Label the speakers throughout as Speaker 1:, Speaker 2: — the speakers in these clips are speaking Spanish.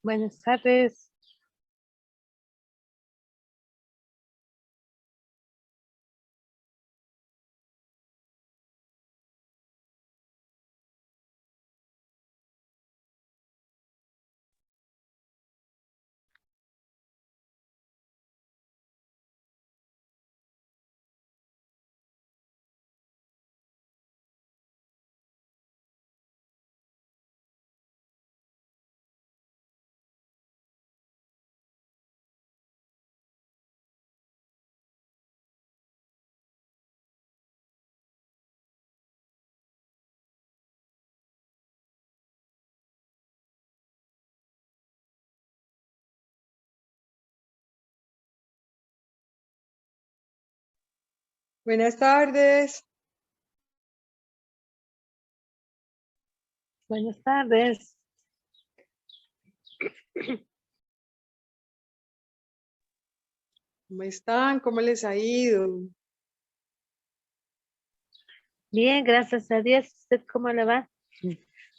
Speaker 1: Buenas tardes.
Speaker 2: Buenas tardes.
Speaker 1: Buenas tardes.
Speaker 2: ¿Cómo están? ¿Cómo les ha ido?
Speaker 1: Bien, gracias a Dios. ¿Usted cómo le va?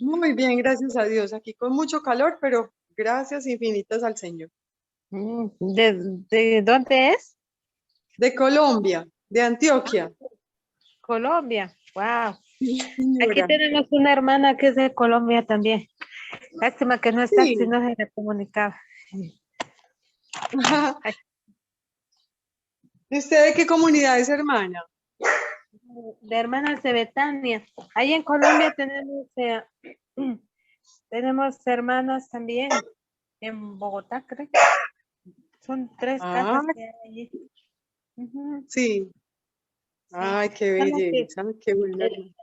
Speaker 2: Muy bien, gracias a Dios. Aquí con mucho calor, pero gracias infinitas al Señor.
Speaker 1: ¿De dónde es?
Speaker 2: De Colombia, de Antioquia.
Speaker 1: Colombia. Wow.
Speaker 2: Sí,
Speaker 1: Aquí
Speaker 2: señora.
Speaker 1: tenemos una hermana que es de Colombia también. Lástima que no está, si
Speaker 2: Sí.
Speaker 1: no se le comunicaba. Aquí,
Speaker 2: ¿Y usted de qué comunidad es, hermana?
Speaker 1: de hermanas de Betania. Ahí en Colombia tenemos hermanas también en Bogotá, creo. Son 3
Speaker 2: Ah,
Speaker 1: casas que hay allí. Ujú,
Speaker 2: sí.
Speaker 1: sí.
Speaker 2: Ay, qué
Speaker 1: Solo que
Speaker 2: belleza, qué bueno,
Speaker 1: el,
Speaker 2: hermana.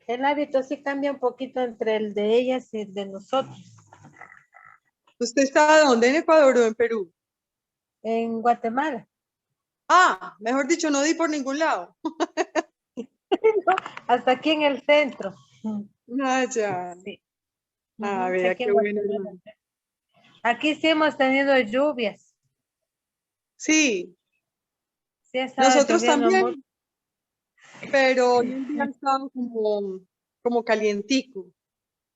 Speaker 1: el hábito sí cambia un poquito entre el de ellas y el de nosotros.
Speaker 2: ¿Usted está dónde? ¿En Ecuador o en Perú?
Speaker 1: En Guatemala.
Speaker 2: Ah, mejor dicho, no di por ningún lado.
Speaker 1: Hasta aquí en el centro.
Speaker 2: Ah, ya.
Speaker 1: Sí.
Speaker 2: Ah,
Speaker 1: Sí,
Speaker 2: vea,
Speaker 1: aquí
Speaker 2: qué
Speaker 1: en
Speaker 2: bueno,
Speaker 1: Guatemala.
Speaker 2: hermana.
Speaker 1: Aquí sí hemos tenido lluvias.
Speaker 2: Sí,
Speaker 1: Sí ha estado
Speaker 2: nosotros
Speaker 1: lloviendo mucho.
Speaker 2: también, pero hoy en día ha estado como calientico.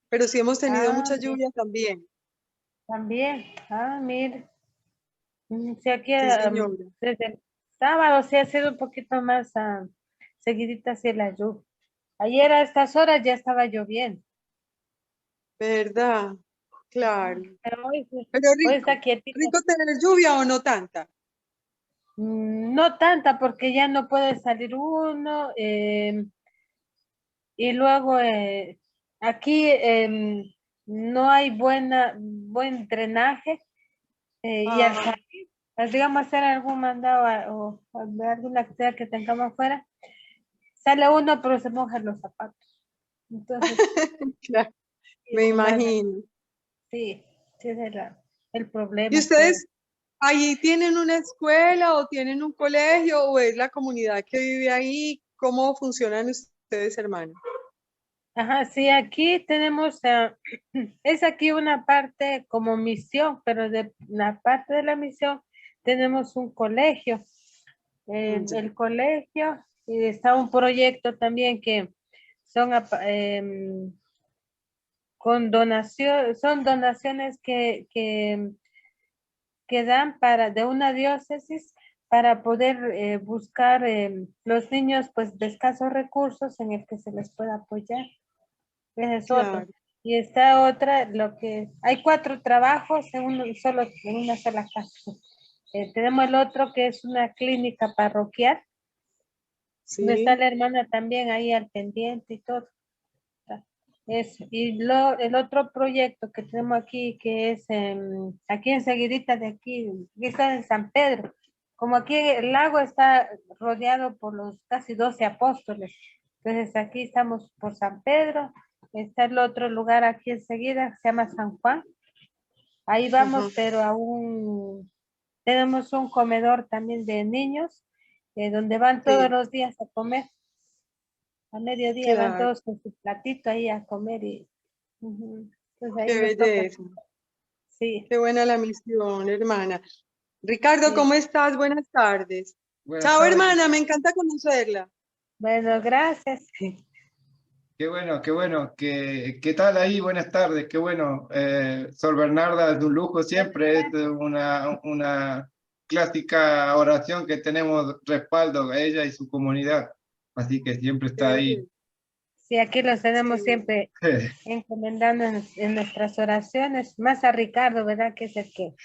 Speaker 2: Pero sí hemos tenido
Speaker 1: Ah,
Speaker 2: mucha
Speaker 1: mira,
Speaker 2: lluvia también.
Speaker 1: también. Ah, mire. Sí, aquí
Speaker 2: Sí, señora.
Speaker 1: desde el sábado sí ha sido un poquito más seguidita así la lluvia. Ayer a estas horas ya estaba lloviendo.
Speaker 2: ¿Verdad? Claro.
Speaker 1: Pero
Speaker 2: Pero
Speaker 1: hoy está
Speaker 2: rico.
Speaker 1: quietito.
Speaker 2: ¿Rico tener lluvia o no tanta?
Speaker 1: No tanta porque ya no puede salir uno. Y luego aquí no hay buen drenaje y al
Speaker 2: Ah,
Speaker 1: salir, digamos hacer algún mandado o alguna actividad que tengamos afuera, sale uno pero se mojan los zapatos. Entonces,
Speaker 2: claro,
Speaker 1: sí,
Speaker 2: me
Speaker 1: esa es
Speaker 2: imagino.
Speaker 1: sí, sí, ese es el
Speaker 2: ¿Y
Speaker 1: problema que hay.
Speaker 2: ustedes ahí tienen una escuela o tienen un colegio o es la comunidad que vive ahí? ¿Cómo funcionan ustedes, hermano?
Speaker 1: Ajá, sí, aquí tenemos, es aquí una parte como misión, pero de la parte de la misión tenemos un colegio.
Speaker 2: Ya.
Speaker 1: El colegio y está un proyecto también que son con donación, son donaciones que dan de una diócesis para poder buscar los niños pues de escasos recursos en el que se les pueda apoyar. Ese es otro.
Speaker 2: Claro,
Speaker 1: Y está otra, hay 4 trabajos en una sola casa. Tenemos el otro que es una clínica parroquial, donde está
Speaker 2: sí,
Speaker 1: la hermana también ahí al pendiente y todo. El otro proyecto que tenemos aquí, que es aquí enseguidita de aquí, que está en San Pedro. Como aquí el lago está rodeado por los casi 12 apóstoles. Entonces aquí estamos por San Pedro. Está el otro lugar aquí enseguida, se llama San Juan. Ahí
Speaker 2: ajá,
Speaker 1: vamos, pero aún tenemos un comedor también de niños, donde van todos
Speaker 2: sí,
Speaker 1: los días a comer. A mediodía van
Speaker 2: claro,
Speaker 1: todos con su platito ahí a comer y pues ahí
Speaker 2: qué
Speaker 1: nos toca.
Speaker 2: belleza.
Speaker 1: Sí,
Speaker 2: Qué buena la misión, hermana. Ricardo,
Speaker 1: sí.
Speaker 2: ¿cómo estás? Buenas tardes.
Speaker 3: Buenas
Speaker 2: Chao,
Speaker 3: tardes.
Speaker 2: hermana, me encanta conocerla.
Speaker 1: Bueno, gracias.
Speaker 3: qué bueno. ¿Qué tal ahí? Buenas tardes, qué bueno. Sor Bernarda, es un lujo siempre, es una clásica oración que tenemos respaldo a ella y su comunidad. Así que siempre está ahí.
Speaker 1: Sí, aquí los tenemos siempre encomendando en nuestras oraciones, más a Ricardo, ¿verdad? Que es el que,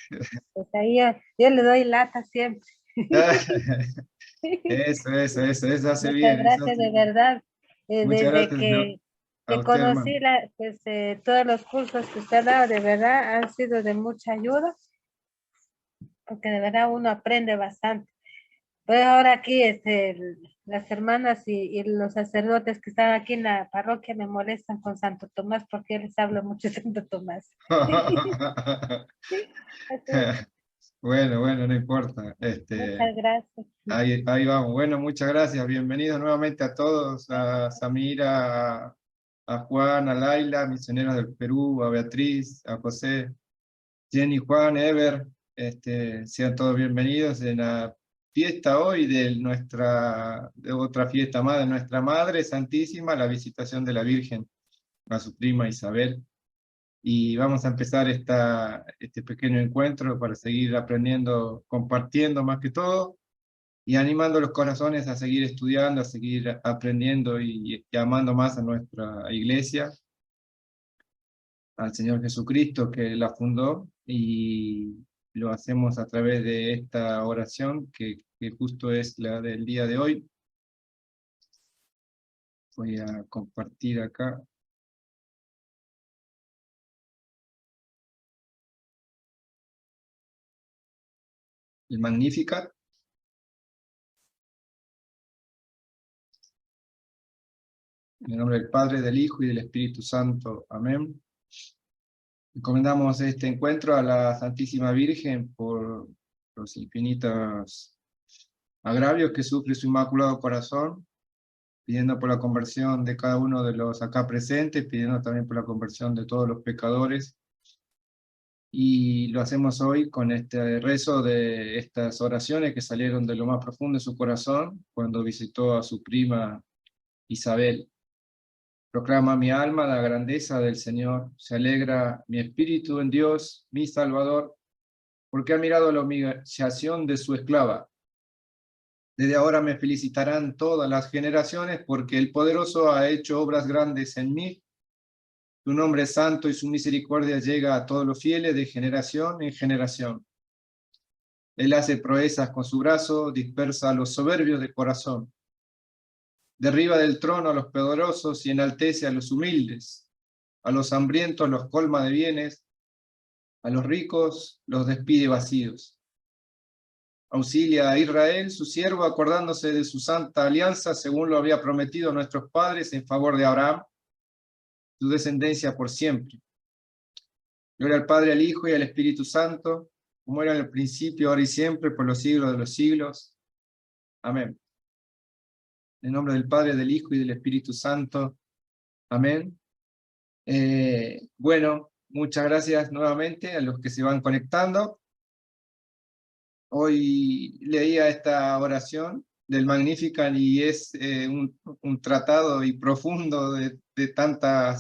Speaker 1: pues ahí yo le doy lata siempre.
Speaker 3: Eso hace
Speaker 1: Muchas
Speaker 3: bien, eso
Speaker 1: gracias,
Speaker 3: hace
Speaker 1: de
Speaker 3: bien.
Speaker 1: verdad.
Speaker 3: Muchas
Speaker 1: Desde
Speaker 3: gracias a
Speaker 1: que
Speaker 3: usted, hermano.
Speaker 1: conocí todos los cursos que usted ha dado, de verdad han sido de mucha ayuda, porque de verdad uno aprende bastante. Pues ahora aquí las hermanas y los sacerdotes que están aquí en la parroquia me molestan con Santo Tomás porque yo les hablo mucho de Santo Tomás.
Speaker 3: Bueno, no importa.
Speaker 1: Muchas gracias.
Speaker 3: Ahí vamos. Bueno, muchas gracias. Bienvenidos nuevamente a todos, a Samira, a Juan, a Laila, misioneros del Perú, a Beatriz, a José, Jenny, Juan, Ever. Sean todos bienvenidos en la fiesta hoy de otra fiesta más de nuestra Madre Santísima, la visitación de la Virgen a su prima Isabel. Y vamos a empezar este pequeño encuentro para seguir aprendiendo, compartiendo más que todo, y animando los corazones a seguir estudiando, a seguir aprendiendo y amando más a nuestra iglesia, al Señor Jesucristo que la fundó, y lo hacemos a través de esta oración que justo es la del día de hoy. Voy a compartir acá. El Magnificat. En el nombre del Padre, del Hijo y del Espíritu Santo. Amén. Encomendamos este encuentro a la Santísima Virgen por los infinitos agravios que sufre su Inmaculado Corazón, pidiendo por la conversión de cada uno de los acá presentes, pidiendo también por la conversión de todos los pecadores. Y lo hacemos hoy con este rezo de estas oraciones que salieron de lo más profundo de su corazón cuando visitó a su prima Isabel. Proclama mi alma la grandeza del Señor, se alegra mi espíritu en Dios, mi Salvador, porque ha mirado la humillación de su esclava. Desde ahora me felicitarán todas las generaciones, porque el Poderoso ha hecho obras grandes en mí. Su nombre es santo y su misericordia llega a todos los fieles de generación en generación. Él hace proezas con su brazo, dispersa a los soberbios de corazón. Derriba del trono a los poderosos y enaltece a los humildes. A los hambrientos los colma de bienes, a los ricos los despide vacíos. Auxilia a Israel, su siervo, acordándose de su santa alianza, según lo había prometido a nuestros padres en favor de Abraham, su descendencia por siempre. Gloria al Padre, al Hijo y al Espíritu Santo, como era en el principio, ahora y siempre, por los siglos de los siglos. Amén. En nombre del Padre, del Hijo y del Espíritu Santo. Amén. Bueno, muchas gracias nuevamente a los que se van conectando. Hoy leía esta oración del Magnificat y es un tratado y profundo de tanta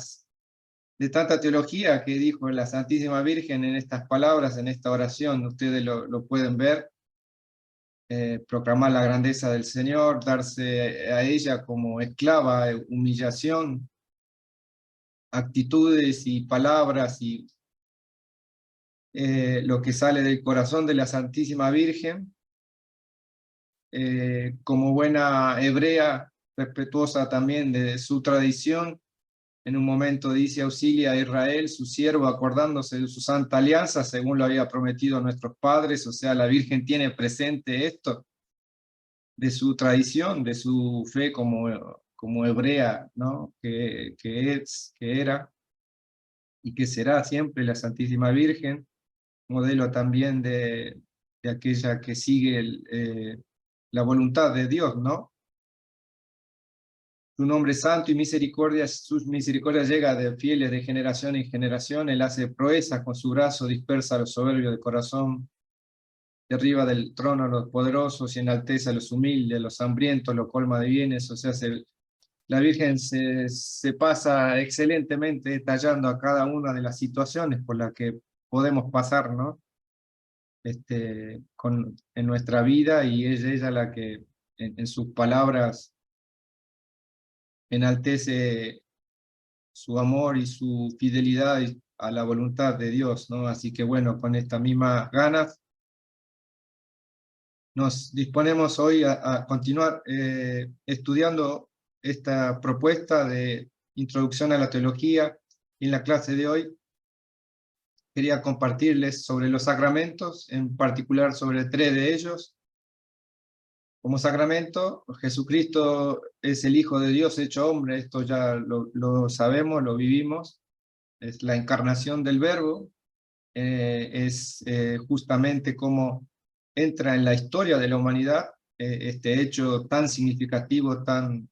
Speaker 3: teología que dijo la Santísima Virgen en estas palabras, en esta oración. Ustedes lo pueden ver. Proclamar la grandeza del Señor, darse a ella como esclava, humillación, actitudes y palabras y lo que sale del corazón de la Santísima Virgen, como buena hebrea, respetuosa también de su tradición. En un momento dice: auxilia a Israel, su siervo, acordándose de su santa alianza, según lo había prometido a nuestros padres. O sea, la Virgen tiene presente esto, de su tradición, de su fe como hebrea, ¿no? Que era y que será siempre la Santísima Virgen, modelo también de aquella que sigue la voluntad de Dios, ¿no? Su nombre es santo y misericordia, sus misericordias llega de fieles de generación en generación. Él hace proezas con su brazo, dispersa a los soberbios de corazón, derriba del trono a los poderosos y enaltece a los humildes, a los hambrientos, los colma de bienes. O sea, la Virgen se pasa excelentemente detallando a cada una de las situaciones por las que podemos pasar, ¿no? En nuestra vida, y es ella la que en sus palabras enaltece su amor y su fidelidad a la voluntad de Dios, ¿no? Así que bueno, con estas mismas ganas nos disponemos hoy a continuar estudiando esta propuesta de introducción a la teología. Y en la clase de hoy quería compartirles sobre los sacramentos, en particular sobre 3 de ellos. Como sacramento, Jesucristo es el Hijo de Dios hecho hombre, esto ya lo sabemos, lo vivimos, es la encarnación del Verbo, es justamente como entra en la historia de la humanidad este hecho tan significativo, tan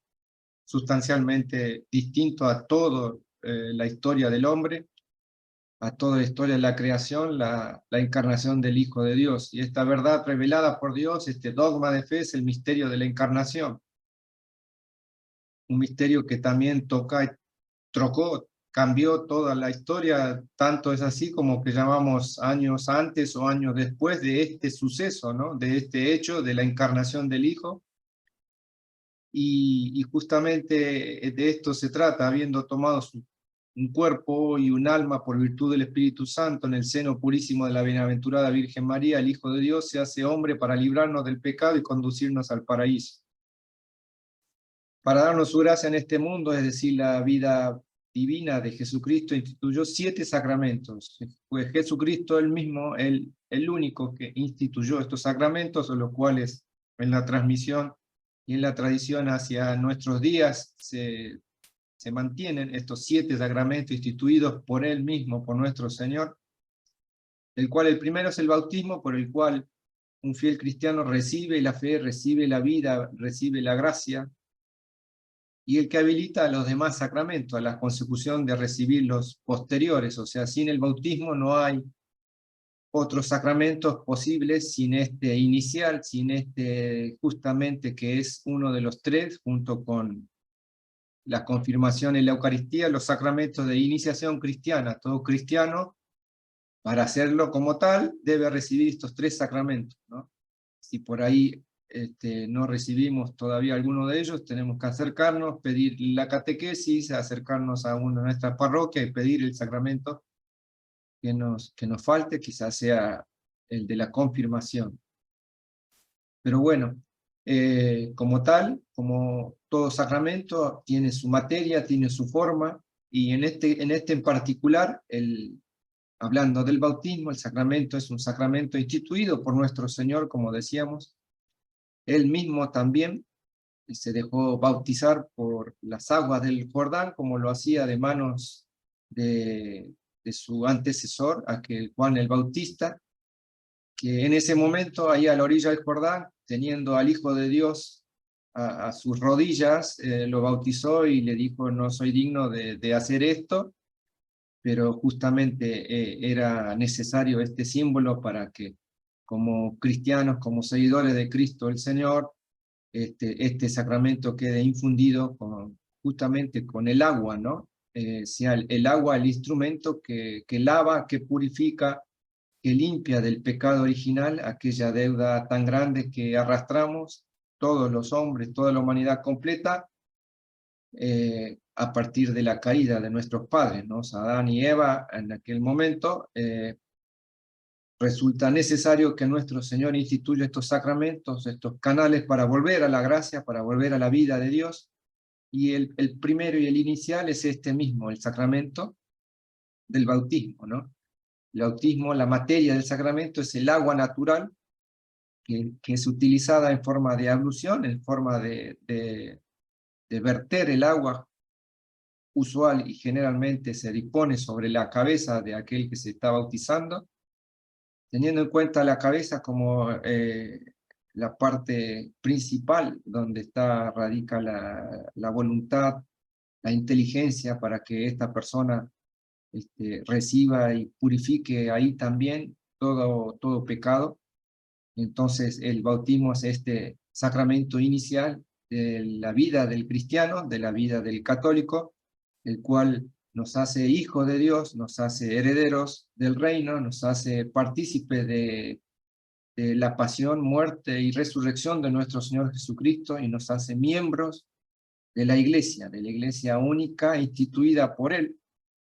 Speaker 3: sustancialmente distinto a toda la historia del hombre, a toda la historia de la creación, la encarnación del Hijo de Dios. Y esta verdad revelada por Dios, este dogma de fe, es el misterio de la encarnación. Un misterio que también cambió toda la historia, tanto es así como que llamamos años antes o años después de este suceso, ¿no? De este hecho de la encarnación del Hijo. Y justamente de esto se trata, habiendo tomado un cuerpo y un alma por virtud del Espíritu Santo en el seno purísimo de la bienaventurada Virgen María, el Hijo de Dios se hace hombre para librarnos del pecado y conducirnos al paraíso. Para darnos su gracia en este mundo, es decir, la vida divina de Jesucristo, instituyó 7 sacramentos. Pues Jesucristo él mismo, el único que instituyó estos sacramentos, los cuales en la transmisión y en la tradición hacia nuestros días se mantienen estos 7 sacramentos instituidos por él mismo, por nuestro Señor, el cual el primero es el bautismo, por el cual un fiel cristiano recibe la fe, recibe la vida, recibe la gracia, y el que habilita a los demás sacramentos, a la consecución de recibir los posteriores. O sea, sin el bautismo no hay otros sacramentos posibles sin este inicial, sin este justamente que es uno de los 3, junto con la confirmación en la Eucaristía, los sacramentos de iniciación cristiana. Todo cristiano, para hacerlo como tal, debe recibir estos 3 sacramentos, ¿no? Si por ahí no recibimos todavía alguno de ellos, tenemos que acercarnos, pedir la catequesis, acercarnos a una de nuestras parroquias y pedir el sacramento que nos falte, quizás sea el de la confirmación. Pero bueno, como tal, como todo sacramento, tiene su materia, tiene su forma, y en este en particular, hablando del bautismo, el sacramento es un sacramento instituido por nuestro Señor, como decíamos. Él mismo también se dejó bautizar por las aguas del Jordán, como lo hacía de manos de su antecesor, aquel Juan el Bautista, que en ese momento, ahí a la orilla del Jordán, teniendo al Hijo de Dios a sus rodillas, lo bautizó y le dijo: no soy digno de hacer esto, pero justamente era necesario este símbolo para que, como cristianos, como seguidores de Cristo el Señor, este sacramento quede infundido justamente con el agua, ¿no? Sea el agua el instrumento que lava, que purifica, que limpia del pecado original aquella deuda tan grande que arrastramos todos los hombres, toda la humanidad completa, a partir de la caída de nuestros padres, ¿no? Adán y Eva en aquel momento. Resulta necesario que nuestro Señor instituya estos sacramentos, estos canales para volver a la gracia, para volver a la vida de Dios, y el primero y el inicial es este mismo, el sacramento del bautismo, ¿no? El bautismo, la materia del sacramento es el agua natural, que es utilizada en forma de ablución, en forma de verter el agua usual y generalmente se dispone sobre la cabeza de aquel que se está bautizando, teniendo en cuenta la cabeza como la parte principal donde radica la voluntad, la inteligencia para que esta persona reciba y purifique ahí también todo pecado. Entonces el bautismo es este sacramento inicial de la vida del cristiano, de la vida del católico, el cual nos hace hijos de Dios, nos hace herederos del reino, nos hace partícipes de la pasión, muerte y resurrección de nuestro Señor Jesucristo, y nos hace miembros de la iglesia única instituida por Él.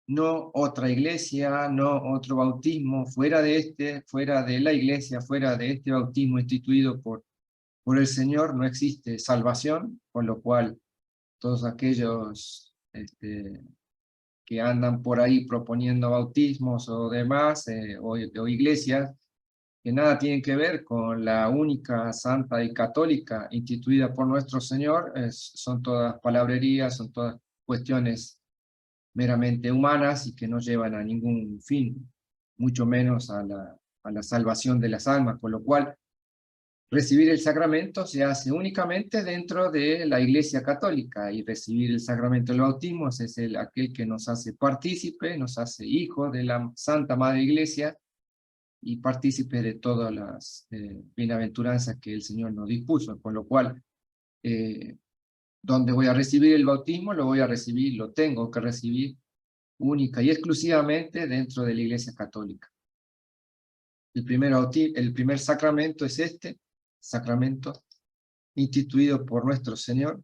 Speaker 3: No otra iglesia, no otro bautismo, fuera de la iglesia, fuera de este bautismo instituido por el Señor, no existe salvación, con lo cual todos aquellos que andan por ahí proponiendo bautismos o demás, o iglesias, que nada tienen que ver con la única, santa y católica instituida por nuestro Señor, son todas palabrerías, son todas cuestiones meramente humanas y que no llevan a ningún fin, mucho menos a la salvación de las almas, con lo cual recibir el sacramento se hace únicamente dentro de la Iglesia Católica, y recibir el sacramento del bautismo es aquel que nos hace partícipe, nos hace hijos de la Santa Madre Iglesia, y partícipe de todas las bienaventuranzas que el Señor nos dispuso, con lo cual, donde voy a recibir el bautismo, lo tengo que recibir única y exclusivamente dentro de la Iglesia Católica. El primer sacramento es este sacramento instituido por nuestro Señor,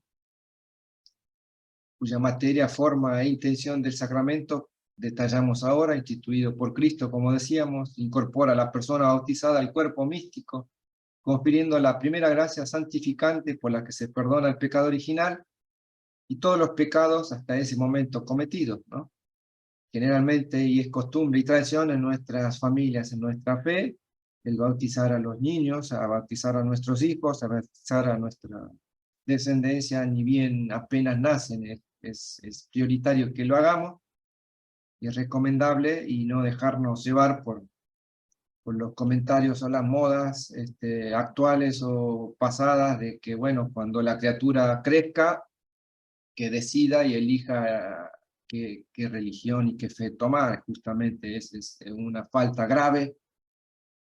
Speaker 3: cuya materia, forma e intención del sacramento detallamos ahora, instituido por Cristo, como decíamos, incorpora a la persona bautizada al cuerpo místico, confiriendo la primera gracia santificante por la que se perdona el pecado original y todos los pecados hasta ese momento cometidos, ¿no? Generalmente, y es costumbre y tradición en nuestras familias, en nuestra fe, el bautizar a los niños, a bautizar a nuestros hijos, a bautizar a nuestra descendencia, ni bien apenas nacen, es prioritario que lo hagamos, y es recomendable, y no dejarnos llevar por los comentarios o las modas actuales o pasadas, de que, bueno, cuando la criatura crezca, que decida y elija qué religión y qué fe tomar. Justamente es una falta grave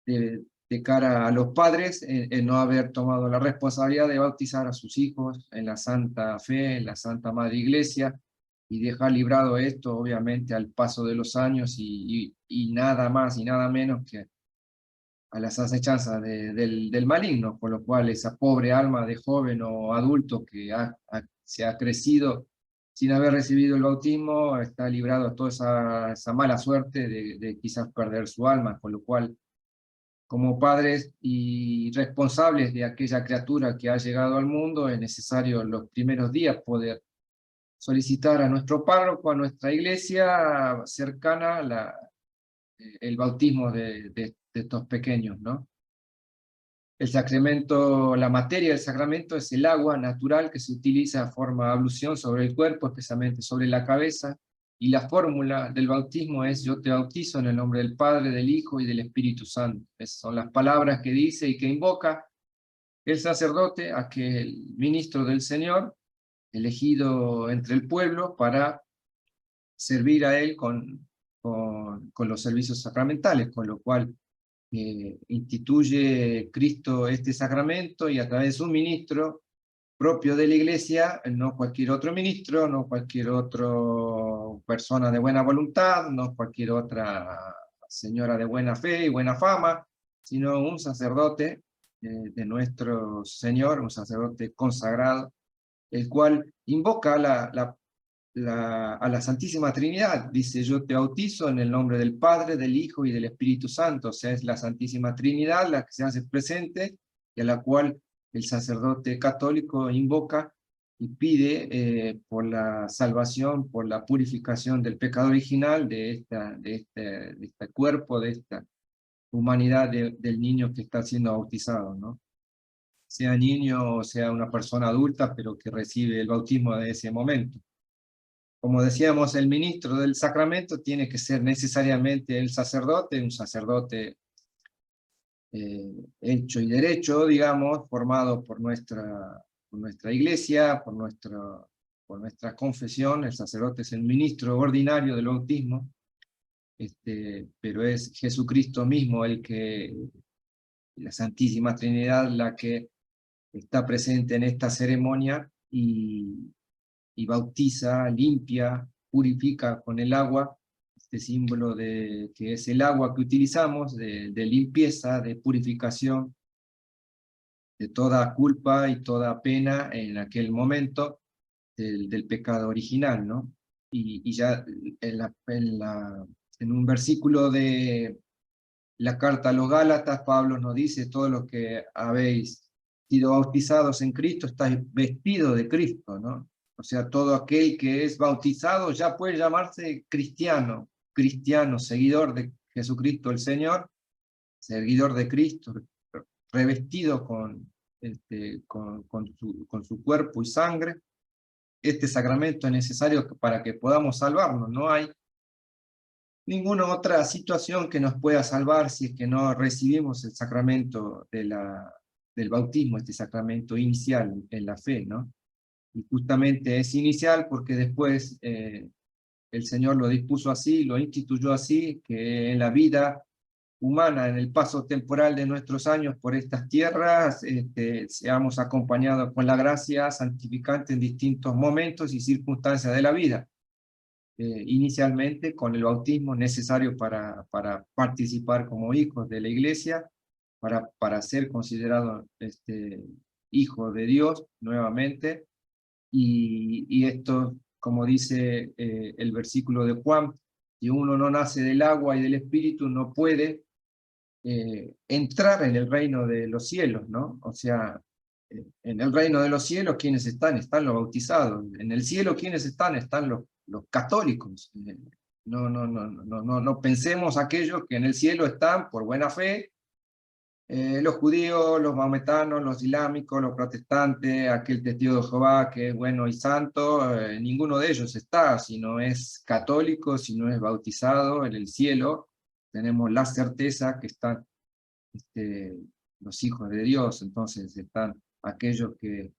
Speaker 3: de cara a los padres, en no haber tomado la responsabilidad de bautizar a sus hijos en la Santa Fe, en la Santa Madre Iglesia, y dejar librado esto, obviamente, al paso de los años, y nada más y nada menos que a las acechanzas del maligno, por lo cual esa pobre alma de joven o adulto que se ha crecido sin haber recibido el bautismo, está librado a toda esa mala suerte de quizás perder su alma, con lo cual, como padres y responsables de aquella criatura que ha llegado al mundo, es necesario en los primeros días poder solicitar a nuestro párroco, a nuestra iglesia cercana, el bautismo de estos pequeños, ¿no? El sacramento, la materia del sacramento es el agua natural que se utiliza a forma de ablución sobre el cuerpo, especialmente sobre la cabeza, y la fórmula del bautismo es: yo te bautizo en el nombre del Padre, del Hijo y del Espíritu Santo. Esas son las palabras que dice y que invoca el sacerdote, aquel ministro del Señor, elegido entre el pueblo para servir a él con los servicios sacramentales, con lo cual instituye Cristo este sacramento, y a través de un ministro propio de la iglesia, no cualquier otro ministro, no cualquier otra persona de buena voluntad, no cualquier otra señora de buena fe y buena fama, sino un sacerdote de nuestro Señor, un sacerdote consagrado, el cual invoca a la Santísima Trinidad. Dice: yo te bautizo en el nombre del Padre, del Hijo y del Espíritu Santo. O sea, es la Santísima Trinidad la que se hace presente, y a la cual el sacerdote católico invoca y pide por la salvación, por la purificación del pecado original de este cuerpo, de esta humanidad del niño que está siendo bautizado, ¿no? Sea niño o sea una persona adulta, pero que recibe el bautismo de ese momento. Como decíamos, el ministro del sacramento tiene que ser necesariamente el sacerdote, un sacerdote hecho y derecho, digamos, formado por nuestra iglesia, por nuestra confesión. El sacerdote es el ministro ordinario del bautismo, pero es Jesucristo mismo la Santísima Trinidad, la que está presente en esta ceremonia y bautiza, limpia, purifica con el agua, este símbolo de que es el agua que utilizamos, de limpieza, de purificación, de toda culpa y toda pena en aquel momento del pecado original, ¿no? Y ya en un versículo de la carta a los Gálatas, Pablo nos dice: todos los que habéis sido bautizados en Cristo, estáis vestidos de Cristo, ¿no? O sea, todo aquel que es bautizado ya puede llamarse cristiano, seguidor de Jesucristo el Señor, seguidor de Cristo, revestido con su cuerpo y sangre. Este sacramento es necesario para que podamos salvarnos. No hay ninguna otra situación que nos pueda salvar si es que no recibimos el sacramento del bautismo, este sacramento inicial en la fe, ¿no? Y justamente es inicial porque después el Señor lo dispuso así, lo instituyó así, que en la vida humana, en el paso temporal de nuestros años por estas tierras, seamos acompañados con la gracia santificante en distintos momentos y circunstancias de la vida. Inicialmente con el bautismo necesario para participar como hijos de la Iglesia, para ser considerado hijo de Dios nuevamente, y esto, como dice el versículo de Juan, si uno no nace del agua y del Espíritu, no puede entrar en el reino de los cielos, ¿no? O sea, en el reino de los cielos, ¿quiénes están? Están los bautizados. En el cielo, ¿quiénes están? Están los católicos. No pensemos aquellos que en el cielo están por buena fe, los judíos, los maometanos, los islámicos, los protestantes, aquel testigo de Jehová que es bueno y santo, ninguno de ellos está, si no es católico, si no es bautizado en el cielo. Tenemos la certeza que están los hijos de Dios. Entonces están aquellos que,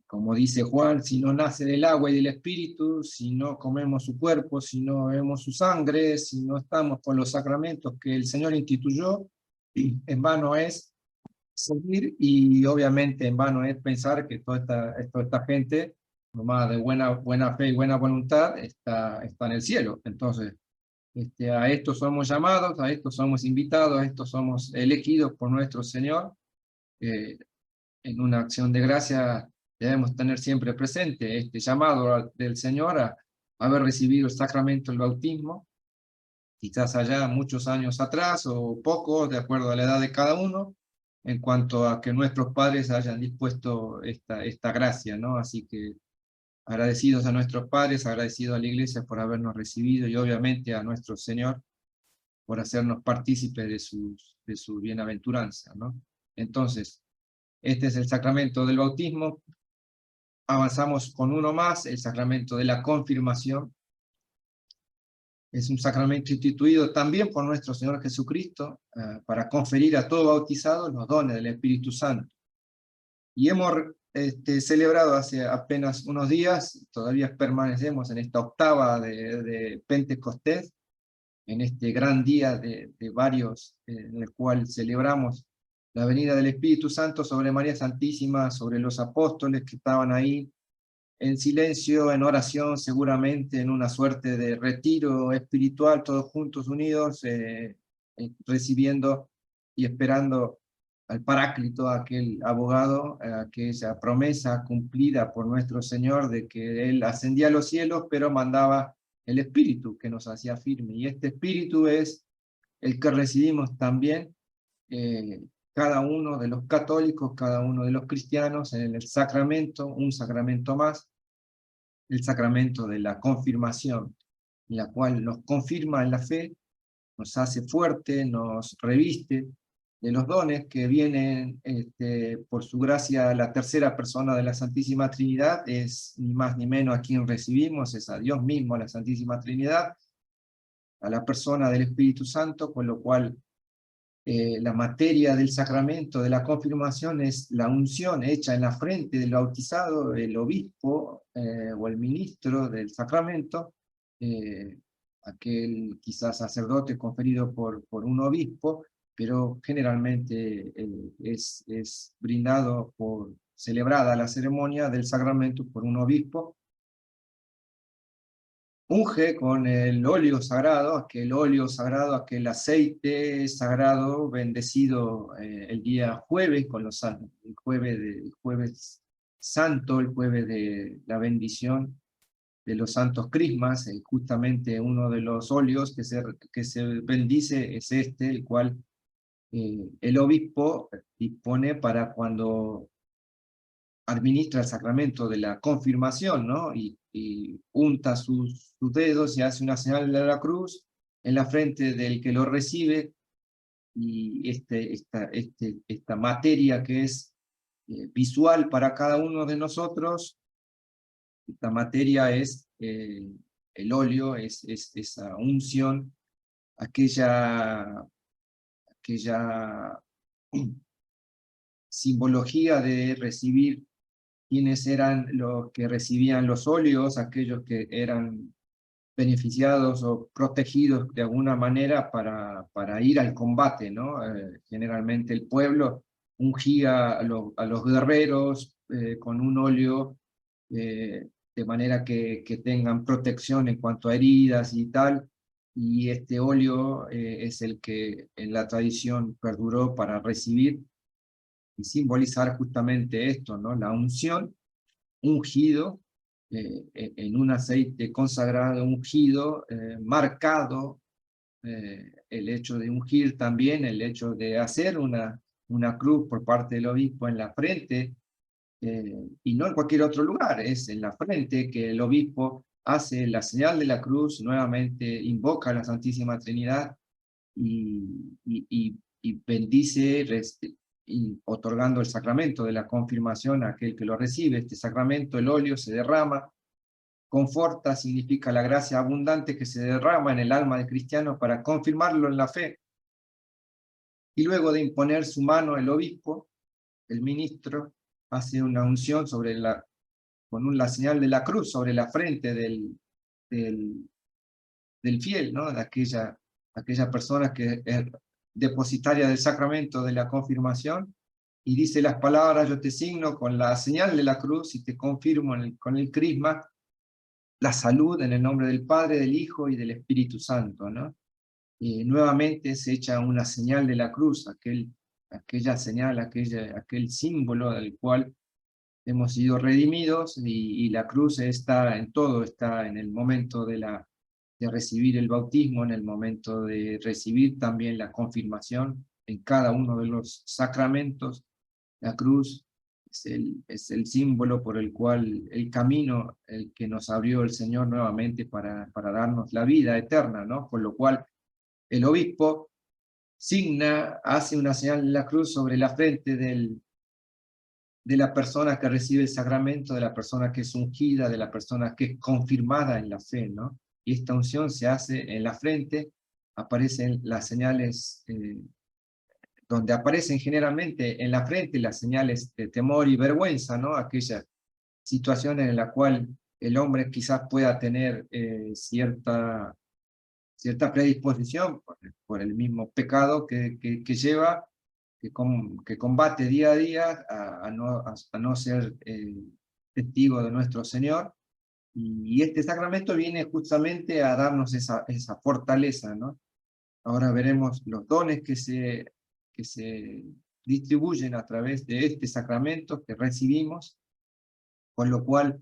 Speaker 3: como dice Juan, si no nace del agua y del espíritu, si no comemos su cuerpo, si no bebemos su sangre, si no estamos con los sacramentos que el Señor instituyó, en vano es seguir, y obviamente en vano es pensar que toda esta gente, nomás de buena fe y buena voluntad, está en el cielo. Entonces, a esto somos llamados, a esto somos invitados, a esto somos elegidos por nuestro Señor. En una acción de gracia debemos tener siempre presente este llamado del Señor a haber recibido el sacramento del bautismo, quizás allá muchos años atrás o pocos, de acuerdo a la edad de cada uno, en cuanto a que nuestros padres hayan dispuesto esta gracia, ¿no? Así que agradecidos a nuestros padres, agradecidos a la Iglesia por habernos recibido, y obviamente a nuestro Señor por hacernos partícipes de su bienaventuranza, ¿no? Entonces, este es el sacramento del bautismo. Avanzamos con uno más, el sacramento de la confirmación. Es un sacramento instituido también por nuestro Señor Jesucristo, para conferir a todo bautizado los dones del Espíritu Santo. Y hemos celebrado hace apenas unos días, todavía permanecemos en esta octava de Pentecostés, en este gran día de varios, en el cual celebramos la venida del Espíritu Santo sobre María Santísima, sobre los apóstoles que estaban ahí, en silencio, en oración, seguramente en una suerte de retiro espiritual, todos juntos, unidos, recibiendo y esperando al Paráclito, aquel abogado, aquella promesa cumplida por nuestro Señor de que Él ascendía a los cielos, pero mandaba el Espíritu que nos hacía firme. Y este Espíritu es el que recibimos también, cada uno de los católicos, cada uno de los cristianos, en el sacramento, un sacramento más, el sacramento de la confirmación, en la cual nos confirma en la fe, nos hace fuerte, nos reviste de los dones que vienen por su gracia. La tercera persona de la Santísima Trinidad es ni más ni menos a quien recibimos, es a Dios mismo, a la Santísima Trinidad, a la persona del Espíritu Santo, con lo cual la materia del sacramento de la confirmación es la unción hecha en la frente del bautizado, el obispo o el ministro del sacramento, aquel quizás sacerdote conferido por un obispo, pero generalmente es brindado celebrada la ceremonia del sacramento por un obispo. Unge con el óleo sagrado, aquel aceite sagrado bendecido el día jueves, el jueves santo, el jueves de la bendición de los santos crismas. Justamente uno de los óleos que se bendice es el cual el obispo dispone para cuando administra el sacramento de la confirmación, ¿no? Y unta sus dedos y hace una señal de la cruz en la frente del que lo recibe, y esta materia que es visual para cada uno de nosotros, esta materia es el óleo, es esa unción, aquella simbología de recibir. ¿Quiénes eran los que recibían los óleos? Aquellos que eran beneficiados o protegidos de alguna manera para ir al combate, ¿no? Generalmente el pueblo ungía a los guerreros con un óleo de manera que tengan protección en cuanto a heridas y tal, y este óleo es el que en la tradición perduró para recibir y simbolizar justamente esto, ¿no? La unción, ungido, en un aceite consagrado, ungido, marcado, el hecho de ungir también, el hecho de hacer una cruz por parte del obispo en la frente, y no en cualquier otro lugar, es en la frente que el obispo hace la señal de la cruz, nuevamente invoca a la Santísima Trinidad y bendice, y otorgando el sacramento de la confirmación a aquel que lo recibe. Este sacramento, el óleo, se derrama, conforta, significa la gracia abundante que se derrama en el alma del cristiano para confirmarlo en la fe. Y luego de imponer su mano el obispo, el ministro, hace una unción con la señal de la cruz sobre la frente del fiel, ¿no? De aquella persona que es depositaria del sacramento de la confirmación, y dice las palabras: yo te signo con la señal de la cruz y te confirmo con el crisma la salud en el nombre del Padre, del Hijo y del Espíritu Santo, ¿no? Y nuevamente se echa una señal de la cruz, aquella señal, aquel símbolo del cual hemos sido redimidos, y la cruz está en todo, está en el momento de recibir el bautismo, en el momento de recibir también la confirmación, en cada uno de los sacramentos. La cruz es el símbolo por el cual, el camino, el que nos abrió el Señor nuevamente para darnos la vida eterna, ¿no? Por lo cual el obispo hace una señal de la cruz sobre la frente de la persona que recibe el sacramento, de la persona que es ungida, de la persona que es confirmada en la fe, ¿no? Y esta unción se hace en la frente, aparecen las señales, donde aparecen generalmente en la frente las señales de temor y vergüenza, ¿no? Aquella situación en la cual el hombre quizás pueda tener cierta predisposición por el mismo pecado que lleva, que combate día a día a no ser testigo de nuestro Señor. Y este sacramento viene justamente a darnos esa fortaleza, ¿no? Ahora veremos los dones que se distribuyen a través de este sacramento que recibimos, con lo cual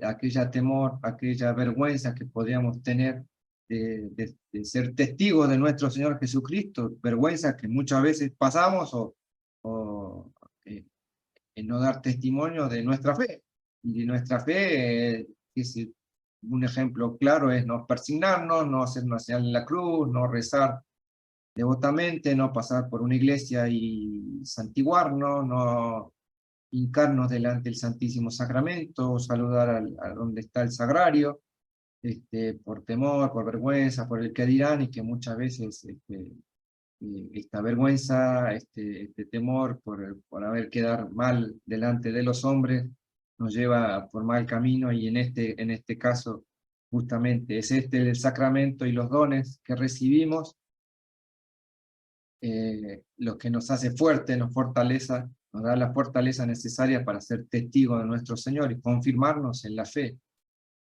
Speaker 3: aquella temor, aquella vergüenza que podríamos tener de ser testigos de nuestro Señor Jesucristo, vergüenza que muchas veces pasamos, o en no dar testimonio de nuestra fe. Y de nuestra fe, un ejemplo claro es no persignarnos, no hacer una señal en la cruz, no rezar devotamente, no pasar por una iglesia y santiguarnos, no hincarnos delante del Santísimo Sacramento, saludar a donde está el sagrario, por temor, por vergüenza, por el que dirán, y que muchas veces esta vergüenza, este temor por haber quedar mal delante de los hombres, nos lleva por mal camino. Y en este caso justamente es el sacramento y los dones que recibimos lo que nos hace fuerte, nos fortaleza, nos da la fortaleza necesaria para ser testigos de nuestro Señor y confirmarnos en la fe.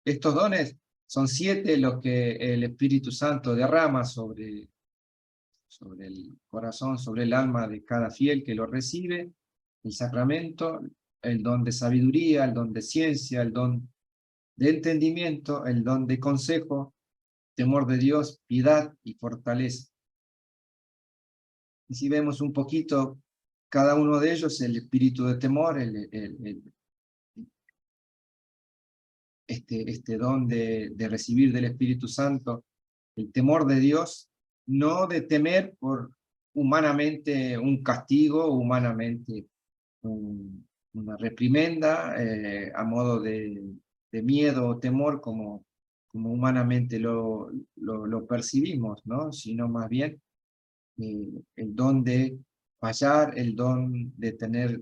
Speaker 3: Estos dones son 7 los que el Espíritu Santo derrama sobre el corazón, sobre el alma de cada fiel que lo recibe, el sacramento, el don de sabiduría, el don de ciencia, el don de entendimiento, el don de consejo, temor de Dios, piedad y fortaleza. Y si vemos un poquito cada uno de ellos, el espíritu de temor, este don de recibir del Espíritu Santo, el temor de Dios, no de temer por humanamente un castigo, humanamente una reprimenda, a modo de miedo o temor como humanamente lo percibimos, ¿no? Sino más bien el don de fallar, el don de tener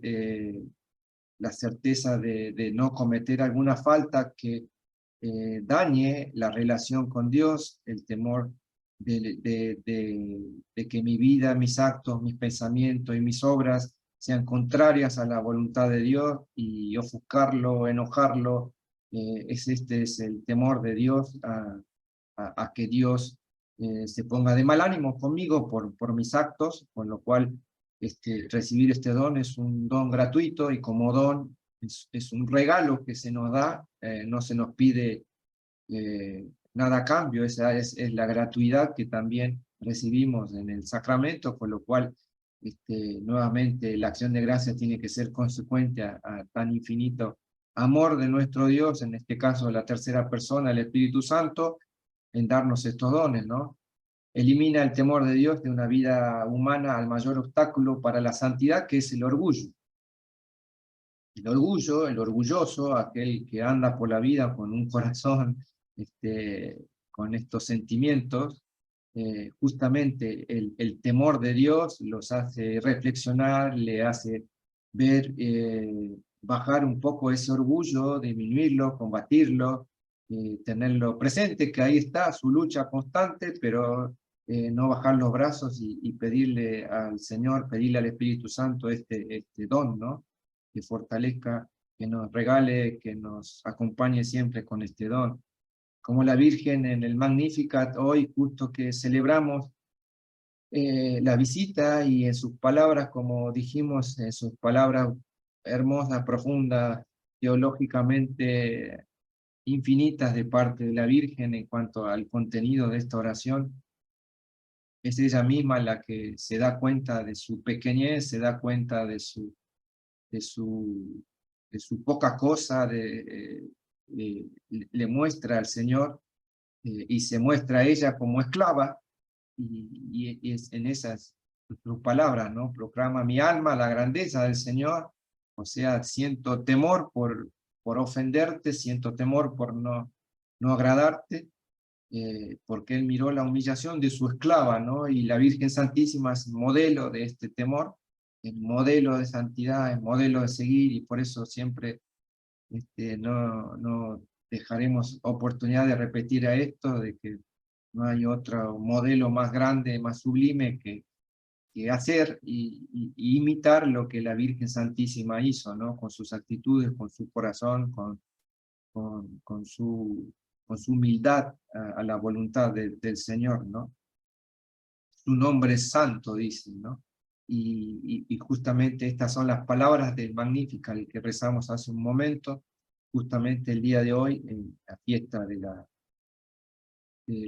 Speaker 3: la certeza de no cometer alguna falta que dañe la relación con Dios, el temor de que mi vida, mis actos, mis pensamientos y mis obras sean contrarias a la voluntad de Dios y ofuscarlo, enojarlo. Este es el temor de Dios a que Dios se ponga de mal ánimo conmigo por mis actos, con lo cual recibir este don es un don gratuito y como don es un regalo que se nos da, no se nos pide nada a cambio, esa es la gratuidad que también recibimos en el sacramento, con lo cual nuevamente la acción de gracia tiene que ser consecuente a tan infinito amor de nuestro Dios, en este caso la tercera persona, el Espíritu Santo, en darnos estos dones, ¿no? Elimina el temor de Dios de una vida humana al mayor obstáculo para la santidad, que es el orgullo. El orgullo, el orgulloso, aquel que anda por la vida con un corazón, con estos sentimientos, justamente el temor de Dios los hace reflexionar, le hace ver, bajar un poco ese orgullo, disminuirlo, combatirlo, tenerlo presente, que ahí está su lucha constante, pero no bajar los brazos y pedirle al Señor, pedirle al Espíritu Santo este don, ¿no? Que fortalezca, que nos regale, que nos acompañe siempre con este don. Como la Virgen en el Magnificat, hoy justo que celebramos la visita y en sus palabras, como dijimos, en sus palabras hermosas, profundas, teológicamente infinitas de parte de la Virgen en cuanto al contenido de esta oración, es ella misma la que se da cuenta de su pequeñez, se da cuenta de su poca cosa, le muestra al Señor y se muestra a ella como esclava, y es en esas sus palabras, ¿no? Proclama mi alma la grandeza del Señor, o sea, siento temor por ofenderte, siento temor por no agradarte, porque él miró la humillación de su esclava, ¿no? Y la Virgen Santísima es modelo de este temor, es modelo de santidad, es modelo de seguir, y por eso siempre no dejaremos oportunidad de repetir a esto, de que no hay otro modelo más grande, más sublime que hacer y imitar lo que la Virgen Santísima hizo, ¿no? Con sus actitudes, con su corazón, con su humildad a la voluntad del Señor, ¿no? Su nombre es santo, dicen, ¿no? Y justamente estas son las palabras del Magnificat, el que rezamos hace un momento, justamente el día de hoy, en la fiesta de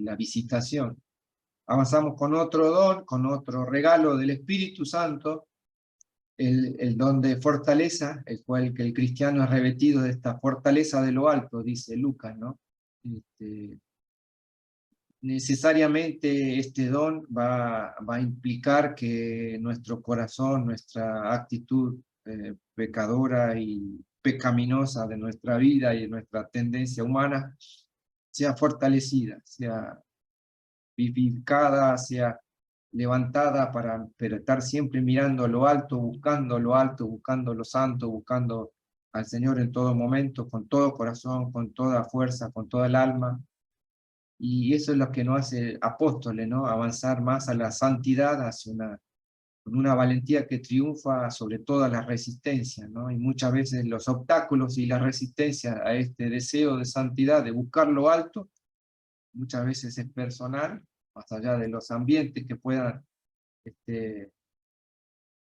Speaker 3: la visitación. Avanzamos con otro don, con otro regalo del Espíritu Santo, el don de fortaleza, el cual que el cristiano es revestido de esta fortaleza de lo alto, dice Lucas, ¿no? Necesariamente este don va a implicar que nuestro corazón, nuestra actitud pecadora y pecaminosa de nuestra vida y de nuestra tendencia humana sea fortalecida, sea vivificada, sea levantada para estar siempre mirando lo alto, buscando lo santo, buscando al Señor en todo momento, con todo corazón, con toda fuerza, con toda el alma. Y eso es lo que nos hace apóstoles, ¿no? Avanzar más a la santidad, hacia con una valentía que triunfa sobre todas las resistencias, ¿no? Y muchas veces los obstáculos y las resistencias a este deseo de santidad, de buscar lo alto, muchas veces es personal, más allá de los ambientes que puedan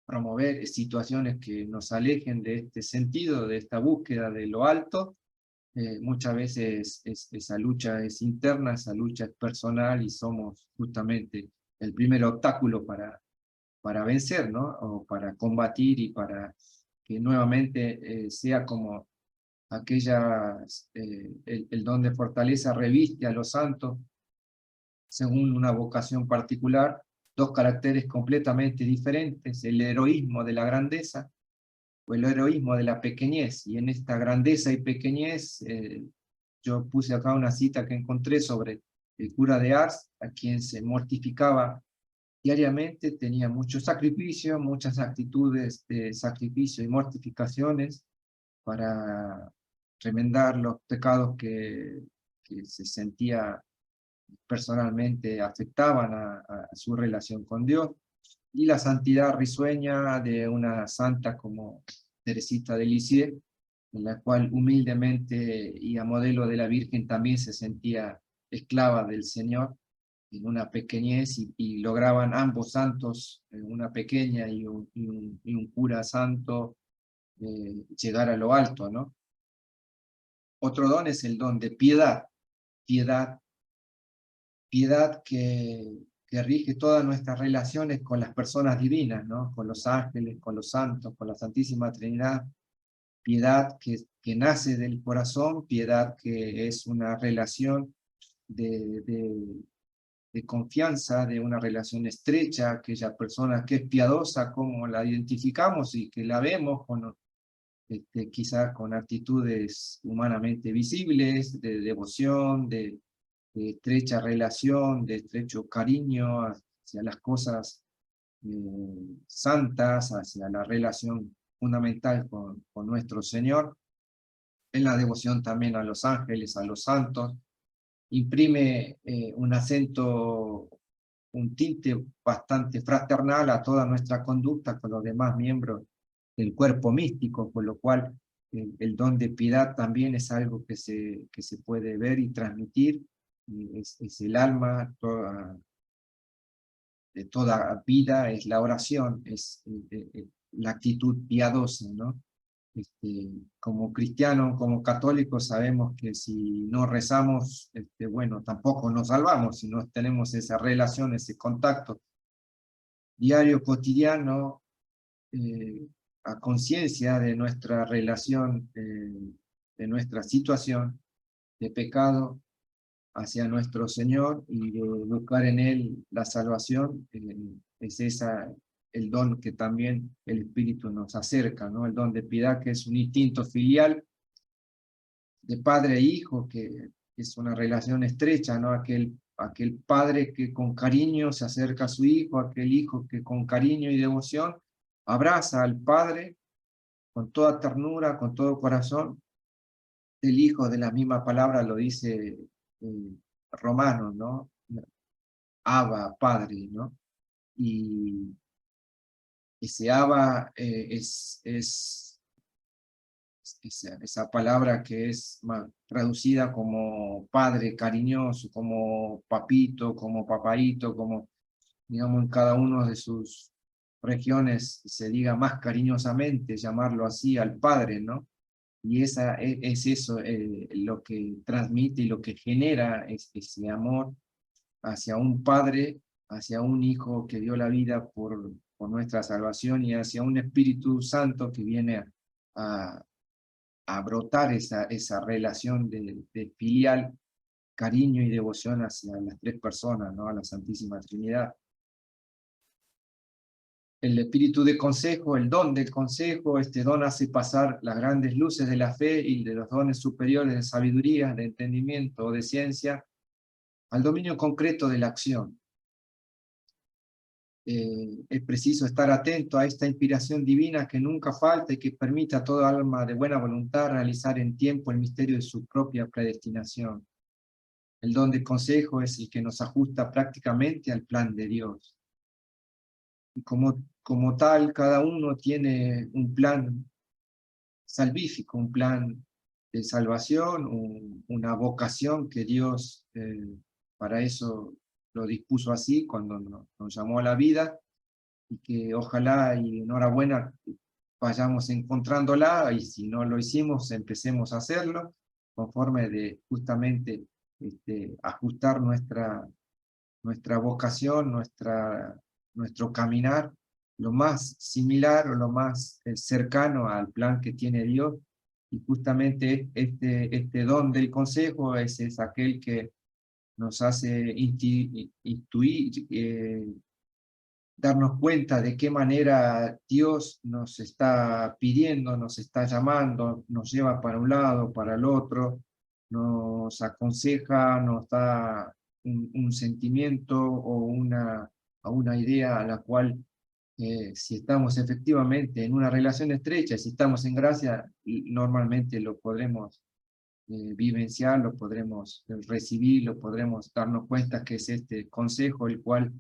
Speaker 3: promover situaciones que nos alejen de este sentido, de esta búsqueda de lo alto. Muchas veces esa lucha es interna, esa lucha es personal, y somos justamente el primer obstáculo para vencer, ¿no? O para combatir, y para que nuevamente sea como el don de fortaleza reviste a los santos según una vocación particular, dos caracteres completamente diferentes: el heroísmo de la grandeza o el heroísmo de la pequeñez. Y en esta grandeza y pequeñez, yo puse acá una cita que encontré sobre el cura de Ars, a quien se mortificaba diariamente, tenía mucho sacrificio, muchas actitudes de sacrificio y mortificaciones para remendar los pecados que se sentía personalmente afectaban a su relación con Dios, y la santidad risueña de una santa como Teresita de Lisieux, en la cual humildemente y a modelo de la Virgen también se sentía esclava del Señor en una pequeñez, y lograban ambos santos, una pequeña y un cura santo, llegar a lo alto, ¿no? Otro don es el don de piedad, piedad que rige todas nuestras relaciones con las personas divinas, ¿no? Con los ángeles, con los santos, con la Santísima Trinidad. Piedad que nace del corazón, piedad que es una relación de confianza, de una relación estrecha. Aquella persona que es piadosa, como la identificamos y que la vemos quizás con actitudes humanamente visibles, de devoción, de estrecha relación, de estrecho cariño hacia las cosas santas, hacia la relación fundamental con nuestro Señor. En la devoción también a los ángeles, a los santos, imprime un acento, un tinte bastante fraternal a toda nuestra conducta con los demás miembros del cuerpo místico, por lo cual el don de piedad también es algo que se puede ver y transmitir. Es el alma de toda vida, es la oración, es la actitud piadosa, ¿no? Como cristianos, como católicos, sabemos que si no rezamos, bueno, tampoco nos salvamos. Si no tenemos esa relación, ese contacto diario, cotidiano, a conciencia de nuestra relación, de nuestra situación de pecado hacia nuestro Señor, y de buscar en Él la salvación, es el don que también el Espíritu nos acerca, ¿no? El don de piedad, que es un instinto filial de padre e hijo, que es una relación estrecha, ¿no? Aquel padre que con cariño se acerca a su hijo, aquel hijo que con cariño y devoción abraza al padre con toda ternura, con todo corazón. El hijo, de la misma palabra, lo dice Romanos, ¿no? Abba, Padre, ¿no? Y ese Abba esa palabra que es traducida como padre cariñoso, como papito, como papaíto, como, digamos, en cada uno de sus regiones se diga más cariñosamente, llamarlo así al padre, ¿no? Y es eso lo que transmite y lo que genera ese amor hacia un padre, hacia un hijo que dio la vida por nuestra salvación, y hacia un Espíritu Santo que viene a brotar esa relación de filial cariño y devoción hacia las tres personas, ¿no? A la Santísima Trinidad. El espíritu de consejo, el don del consejo, este don hace pasar las grandes luces de la fe y de los dones superiores de sabiduría, de entendimiento o de ciencia, al dominio concreto de la acción. Es preciso estar atento a esta inspiración divina que nunca falta y que permite a toda alma de buena voluntad realizar en tiempo el misterio de su propia predestinación. El don del consejo es el que nos ajusta prácticamente al plan de Dios. Y como como tal, cada uno tiene un plan salvífico, un plan de salvación, una vocación que Dios para eso lo dispuso así cuando nos llamó a la vida, y que ojalá y enhorabuena vayamos encontrándola, y si no lo hicimos, empecemos a hacerlo, conforme de justamente ajustar nuestra vocación, nuestro caminar, lo más similar o lo más cercano al plan que tiene Dios. Y justamente este don del consejo es aquel que nos hace intuir, darnos cuenta de qué manera Dios nos está pidiendo, nos está llamando, nos lleva para un lado, para el otro, nos aconseja, nos da un sentimiento o una idea a la cual, si estamos efectivamente en una relación estrecha, si estamos en gracia, normalmente lo podremos vivenciar, lo podremos recibir, lo podremos darnos cuenta que es este consejo el cual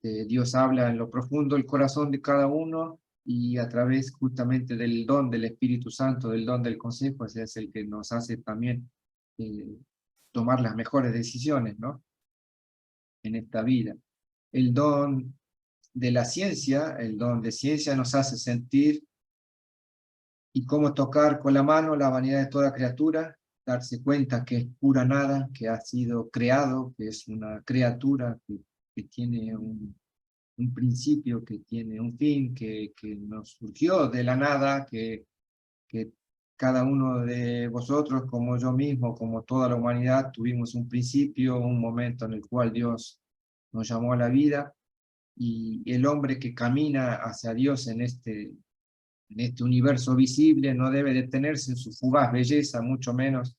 Speaker 3: Dios habla en lo profundo del corazón de cada uno, y a través justamente del don del Espíritu Santo, del don del consejo, ese es el que nos hace también tomar las mejores decisiones, ¿no?, en esta vida. El don de la ciencia, el don de ciencia nos hace sentir y cómo tocar con la mano la vanidad de toda criatura, darse cuenta que es pura nada, que ha sido creado, que es una criatura que tiene un principio, que tiene un fin, que nos surgió de la nada, que cada uno de vosotros, como yo mismo, como toda la humanidad, tuvimos un principio, un momento en el cual Dios nos llamó a la vida, y el hombre que camina hacia Dios en este universo visible no debe detenerse en su fugaz belleza, mucho menos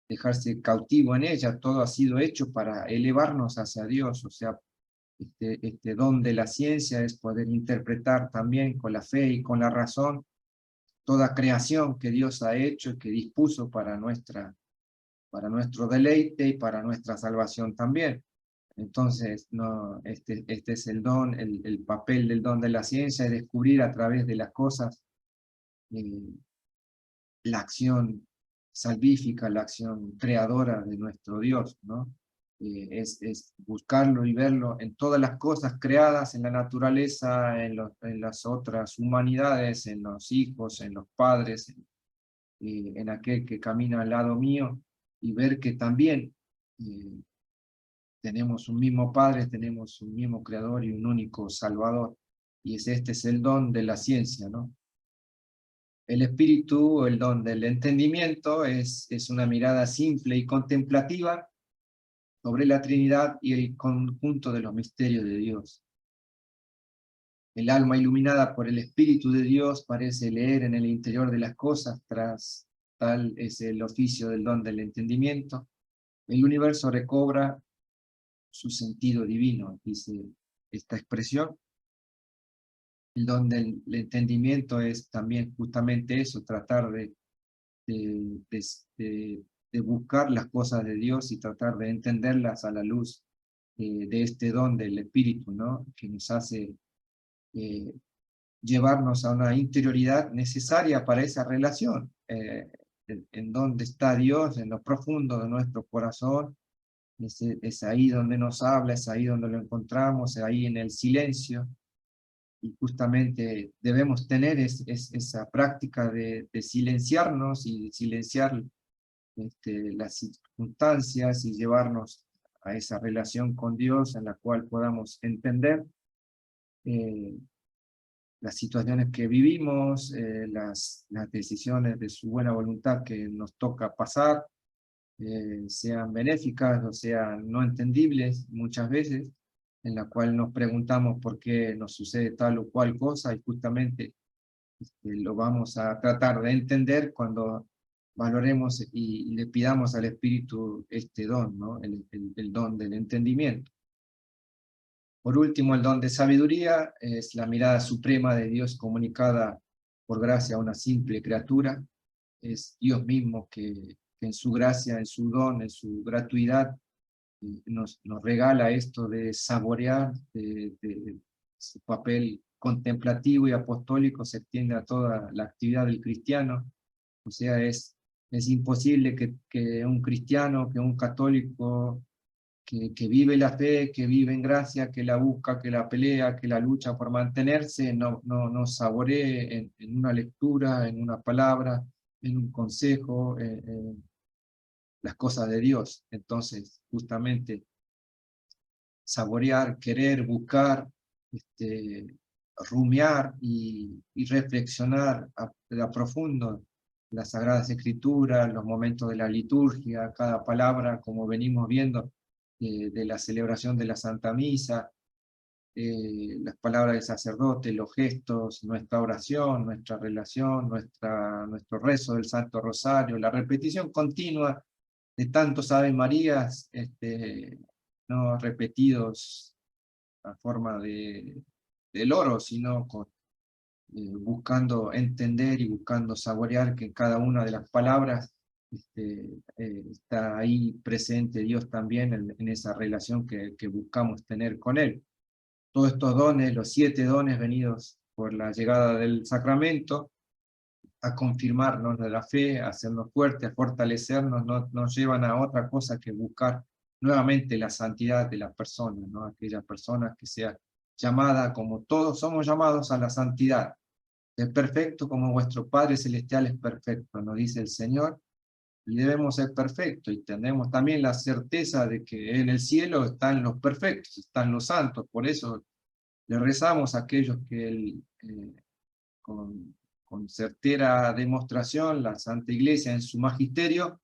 Speaker 3: dejarse cautivo en ella. Todo ha sido hecho para elevarnos hacia Dios. O sea, este don de la ciencia es poder interpretar también con la fe y con la razón toda creación que Dios ha hecho y que dispuso para nuestro deleite y para nuestra salvación también. Entonces, no, este es el don, el papel del don de la ciencia, es descubrir a través de las cosas la acción salvífica, la acción creadora de nuestro Dios, ¿no? Es buscarlo y verlo en todas las cosas creadas, en la naturaleza, en las otras humanidades, en los hijos, en los padres, en aquel que camina al lado mío, y ver que también tenemos un mismo Padre, tenemos un mismo Creador y un único Salvador. Y este es el don de la ciencia, ¿no? El espíritu, el don del entendimiento, es una mirada simple y contemplativa sobre la Trinidad y el conjunto de los misterios de Dios. El alma iluminada por el Espíritu de Dios parece leer en el interior de las cosas, tal es el oficio del don del entendimiento. El universo recobra su sentido divino, dice esta expresión. El don del entendimiento es también justamente eso, tratar de buscar las cosas de Dios y tratar de entenderlas a la luz de este don del Espíritu, ¿no?, que nos hace llevarnos a una interioridad necesaria para esa relación. En donde está Dios, en lo profundo de nuestro corazón, es ahí donde nos habla, es ahí donde lo encontramos, es ahí en el silencio. Y justamente debemos tener esa práctica de silenciarnos y silenciar las circunstancias y llevarnos a esa relación con Dios en la cual podamos entender las situaciones que vivimos, las decisiones de su buena voluntad que nos toca pasar, sean benéficas o sean no entendibles muchas veces, en la cual nos preguntamos por qué nos sucede tal o cual cosa, y justamente lo vamos a tratar de entender cuando valoremos y le pidamos al Espíritu este don, ¿no?, el don del entendimiento. Por último, el don de sabiduría es la mirada suprema de Dios comunicada por gracia a una simple criatura. Es Dios mismo que en su gracia, en su don, en su gratuidad, nos regala esto de saborear de su papel contemplativo y apostólico se extiende a toda la actividad del cristiano. O sea, es imposible que un cristiano, que un católico, que vive la fe, que vive en gracia, que la busca, que la pelea, que la lucha por mantenerse, no saboree en una lectura, en una palabra, en un consejo, las cosas de Dios. Entonces, justamente, saborear, querer, buscar, rumiar y reflexionar a profundo las Sagradas Escrituras, los momentos de la liturgia, cada palabra, como venimos viendo, de la celebración de la Santa Misa, las palabras del sacerdote, los gestos, nuestra oración, nuestra relación, nuestro rezo del Santo Rosario, la repetición continua de tantos Ave Marías, no repetidos a forma de loro, sino buscando entender y buscando saborear que cada una de las palabras está ahí presente Dios también en esa relación que buscamos tener con Él. Todos estos dones, los 7 dones venidos por la llegada del sacramento, a confirmarnos de la fe, a hacernos fuertes, a fortalecernos, no nos llevan a otra cosa que buscar nuevamente la santidad de las personas, ¿no? Aquella persona que sea llamada, como todos somos llamados a la santidad. Es perfecto como vuestro Padre Celestial es perfecto, nos dice el Señor, y debemos ser perfectos, y tenemos también la certeza de que en el cielo están los perfectos, están los santos, por eso le rezamos a aquellos que Él, con certera demostración, la Santa Iglesia en su magisterio,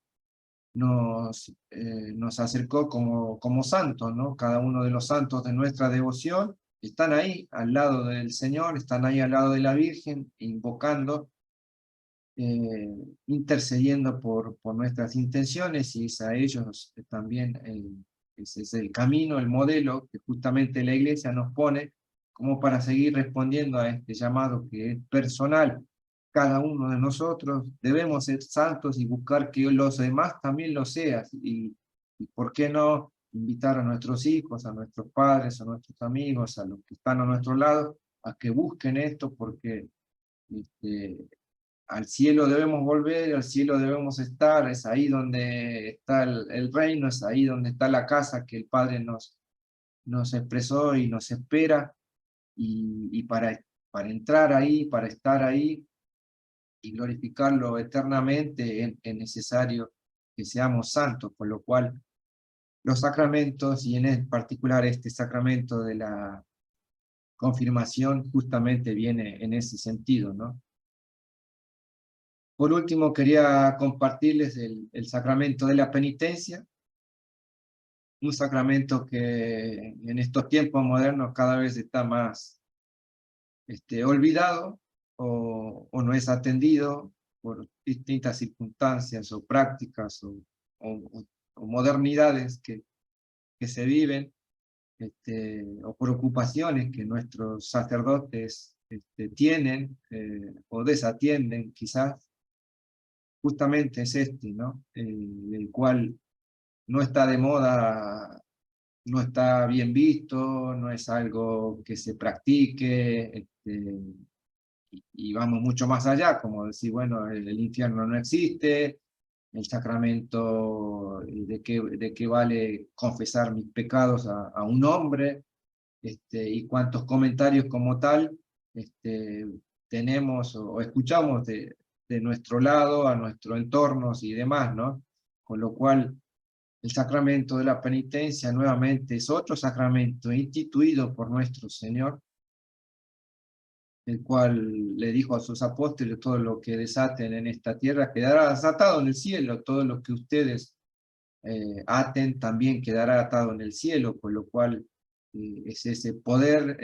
Speaker 3: nos acercó como santos, ¿no? Cada uno de los santos de nuestra devoción están ahí, al lado del Señor, están ahí al lado de la Virgen, invocando, intercediendo por nuestras intenciones, y es a ellos también ese es el camino, el modelo que justamente la Iglesia nos pone como para seguir respondiendo a este llamado que es personal. Cada uno de nosotros debemos ser santos y buscar que los demás también lo sean, y por qué no invitar a nuestros hijos, a nuestros padres, a nuestros amigos, a los que están a nuestro lado, a que busquen esto, porque al cielo debemos volver, al cielo debemos estar, es ahí donde está el reino, es ahí donde está la casa que el Padre nos expresó y nos espera, y para entrar ahí, para estar ahí y glorificarlo eternamente, es necesario que seamos santos, por lo cual los sacramentos, y en particular este sacramento de la confirmación, justamente viene en ese sentido, ¿no? Por último, quería compartirles el sacramento de la penitencia, un sacramento que en estos tiempos modernos cada vez está más olvidado o no es atendido por distintas circunstancias o prácticas o modernidades que se viven, o preocupaciones que nuestros sacerdotes tienen o desatienden quizás. Justamente es ¿no? El cual no está de moda, no está bien visto, no es algo que se practique, y vamos mucho más allá, como decir, bueno, el infierno no existe, el sacramento, de qué vale confesar mis pecados a un hombre, y cuántos comentarios como tal tenemos o escuchamos de nuestro lado, a nuestro entorno y demás, ¿no? Con lo cual, el sacramento de la penitencia nuevamente es otro sacramento instituido por nuestro Señor, el cual le dijo a sus apóstoles: todo lo que desaten en esta tierra quedará desatado en el cielo, todo lo que ustedes aten también quedará atado en el cielo, por lo cual es ese poder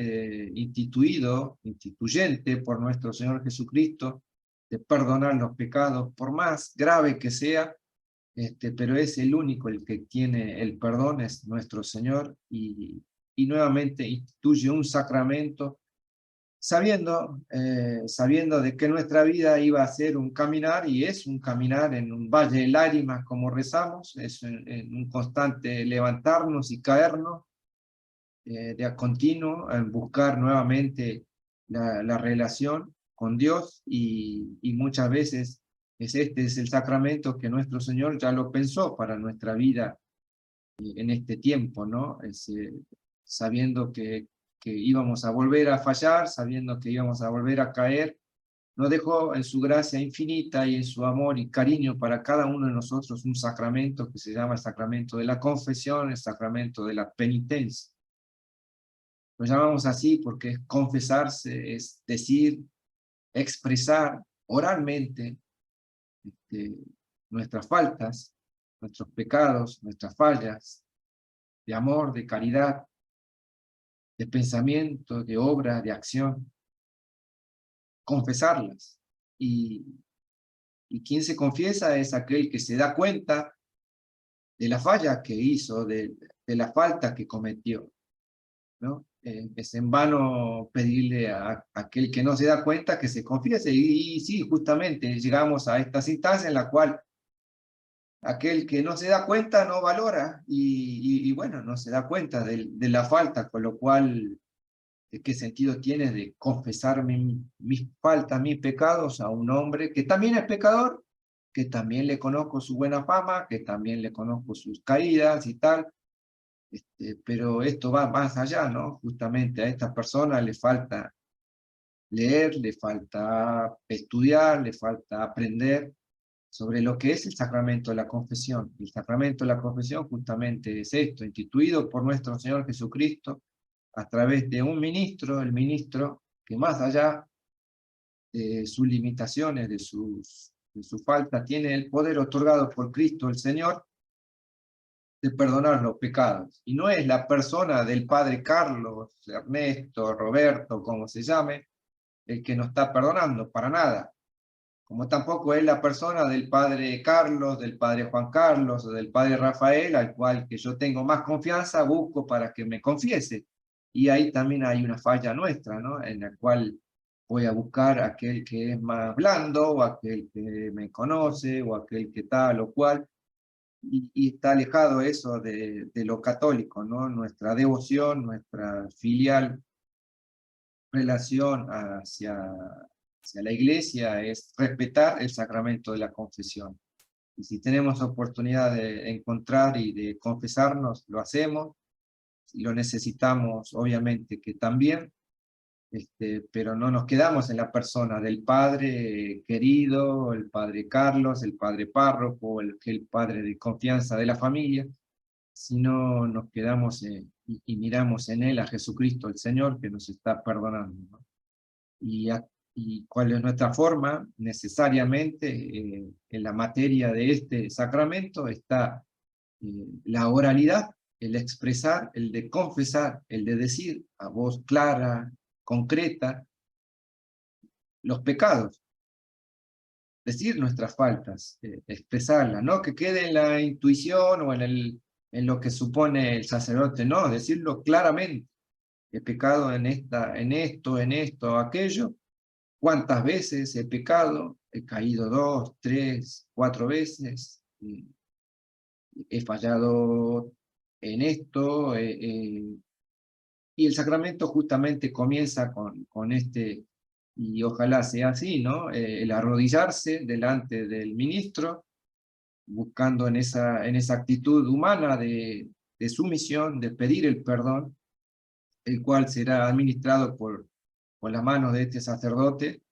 Speaker 3: instituyente por nuestro Señor Jesucristo, de perdonar los pecados, por más grave que sea, pero es el único el que tiene el perdón, es nuestro Señor, y nuevamente instituye un sacramento, sabiendo de que nuestra vida iba a ser un caminar, y es un caminar en un valle de lágrimas, como rezamos, es en un constante levantarnos y caernos, de a continuo, en buscar nuevamente la relación con Dios, y muchas veces este es el sacramento que nuestro Señor ya lo pensó para nuestra vida en este tiempo, ¿no? Sabiendo que íbamos a volver a fallar, sabiendo que íbamos a volver a caer, nos dejó en su gracia infinita y en su amor y cariño para cada uno de nosotros un sacramento que se llama el sacramento de la confesión, el sacramento de la penitencia. Lo llamamos así porque es confesarse, es decir, expresar oralmente nuestras faltas, nuestros pecados, nuestras fallas, de amor, de caridad, de pensamiento, de obra, de acción, confesarlas. Y quien se confiesa es aquel que se da cuenta de la falla que hizo, de la falta que cometió, ¿no? Es en vano pedirle a aquel que no se da cuenta que se confiese, y sí, justamente llegamos a estas instancias en la cual aquel que no se da cuenta no valora, y bueno, no se da cuenta de la falta, con lo cual, ¿qué sentido tiene de confesar mis faltas, mis pecados a un hombre que también es pecador, que también le conozco su buena fama, que también le conozco sus caídas y tal? Pero esto va más allá, ¿no? Justamente a esta persona le falta leer, le falta estudiar, le falta aprender sobre lo que es el sacramento de la confesión. El sacramento de la confesión justamente es esto, instituido por nuestro Señor Jesucristo a través de un ministro, el ministro que más allá de sus limitaciones, de su falta, tiene el poder otorgado por Cristo el Señor de perdonar los pecados. Y no es la persona del padre Carlos, Ernesto, Roberto, como se llame, el que nos está perdonando, para nada. Como tampoco es la persona del padre Carlos, del padre Juan Carlos o del padre Rafael, al cual que yo tengo más confianza, busco para que me confiese. Y ahí también hay una falla nuestra, ¿no? En la cual voy a buscar a aquel que es más blando, o aquel que me conoce, o aquel que tal o cual, y está alejado eso de lo católico, ¿no? Nuestra devoción, nuestra filial relación hacia la Iglesia es respetar el sacramento de la confesión. Y si tenemos oportunidad de encontrar y de confesarnos, lo hacemos. Si lo necesitamos, obviamente que también, pero no nos quedamos en la persona del padre querido, el padre Carlos, el padre párroco, el padre de confianza de la familia, sino nos quedamos y miramos en él a Jesucristo, el Señor, que nos está perdonando, ¿no? Y cuál es nuestra forma, necesariamente, en la materia de este sacramento está la oralidad, el expresar, el de confesar, el de decir a voz clara, concreta, los pecados, decir nuestras faltas, expresarlas, no que quede en la intuición o en lo que supone el sacerdote, no, decirlo claramente. He pecado en esto, aquello. ¿Cuántas veces he pecado? He caído 2, 3, 4 veces. He fallado en esto. Y el sacramento justamente comienza con este, y ojalá sea así, ¿no? El arrodillarse delante del ministro, buscando en esa actitud humana de sumisión, de pedir el perdón, el cual será administrado por las manos de este sacerdote,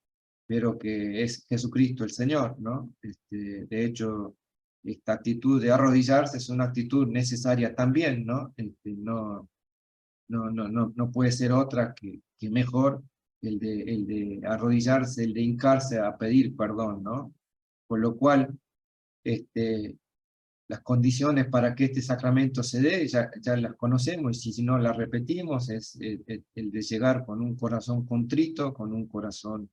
Speaker 3: pero que es Jesucristo el Señor, ¿no? De hecho, esta actitud de arrodillarse es una actitud necesaria también, ¿no? No puede ser otra que mejor el de arrodillarse, el de hincarse a pedir perdón, ¿no? Por lo cual, las condiciones para que este sacramento se dé, ya las conocemos, y si no las repetimos, es el de llegar con un corazón contrito, con un corazón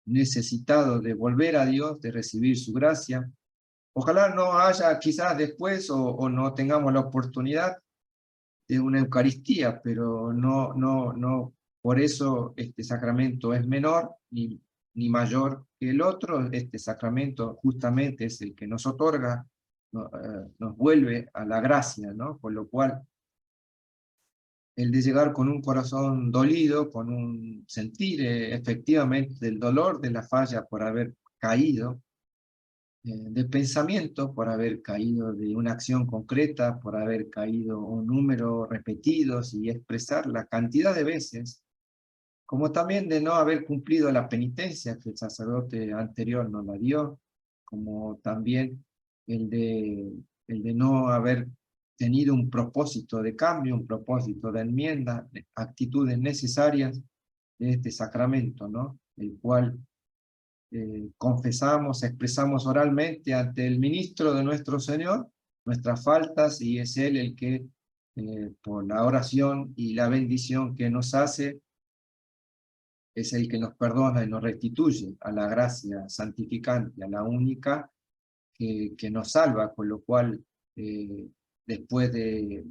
Speaker 3: necesitado de volver a Dios, de recibir su gracia. Ojalá no haya quizás después, o no tengamos la oportunidad de una Eucaristía, pero no por eso este sacramento es menor ni mayor que el otro. Este sacramento justamente es el que nos otorga, nos vuelve a la gracia, ¿no? Por lo cual el de llegar con un corazón dolido, con un sentir efectivamente del dolor de la falla por haber caído, de pensamiento por haber caído de una acción concreta, por haber caído un número repetidos y expresar la cantidad de veces, como también de no haber cumplido la penitencia que el sacerdote anterior nos la dio, como también el de, el de no haber tenido un propósito de cambio, un propósito de enmienda, de actitudes necesarias de este sacramento, ¿no? El cual confesamos, expresamos oralmente ante el ministro de nuestro Señor nuestras faltas, y es Él el que, por la oración y la bendición que nos hace, es el que nos perdona y nos restituye a la gracia santificante, a la única que nos salva, con lo cual, después de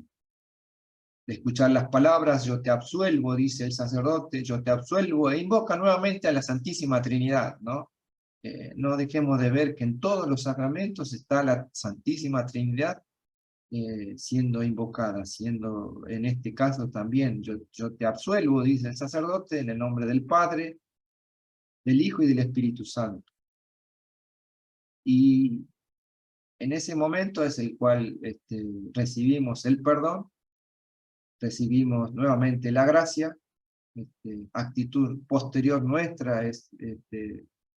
Speaker 3: escuchar las palabras, yo te absuelvo, dice el sacerdote, yo te absuelvo, e invoca nuevamente a la Santísima Trinidad, ¿no? No dejemos de ver que en todos los sacramentos está la Santísima Trinidad siendo invocada, siendo en este caso también, yo te absuelvo, dice el sacerdote, en el nombre del Padre, del Hijo y del Espíritu Santo. Y en ese momento es el cual recibimos el perdón, recibimos nuevamente la gracia. Actitud posterior nuestra es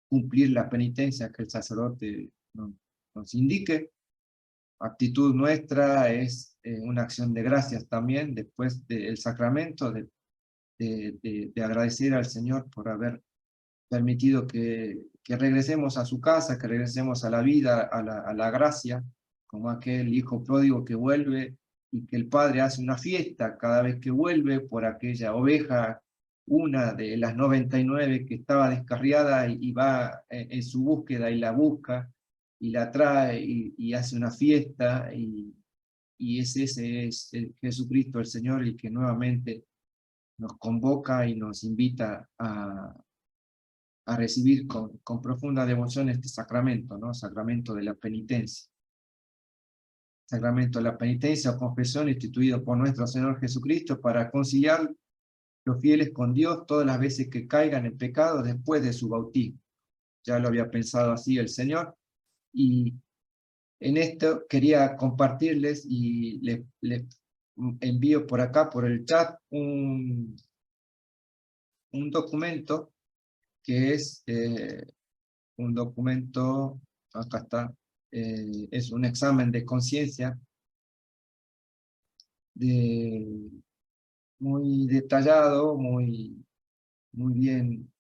Speaker 3: cumplir la penitencia que el sacerdote nos indique. Actitud nuestra es una acción de gracias también después del sacramento, de agradecer al Señor por haber permitido que regresemos a su casa, que regresemos a la vida, a la gracia, como aquel hijo pródigo que vuelve y que el padre hace una fiesta cada vez que vuelve por aquella oveja, una de las 99 que estaba descarriada, y va en su búsqueda y la busca y la trae y hace una fiesta, y ese es Jesucristo el Señor, el que nuevamente nos convoca y nos invita a recibir con profunda devoción este sacramento, ¿no? Sacramento de la penitencia. Sacramento de la penitencia o confesión instituido por nuestro Señor Jesucristo para conciliar los fieles con Dios todas las veces que caigan en pecado después de su bautismo. Ya lo había pensado así el Señor, y en esto quería compartirles, y les envío por acá, por el chat, un documento que es un documento, acá está, es un examen de conciencia muy detallado, muy bien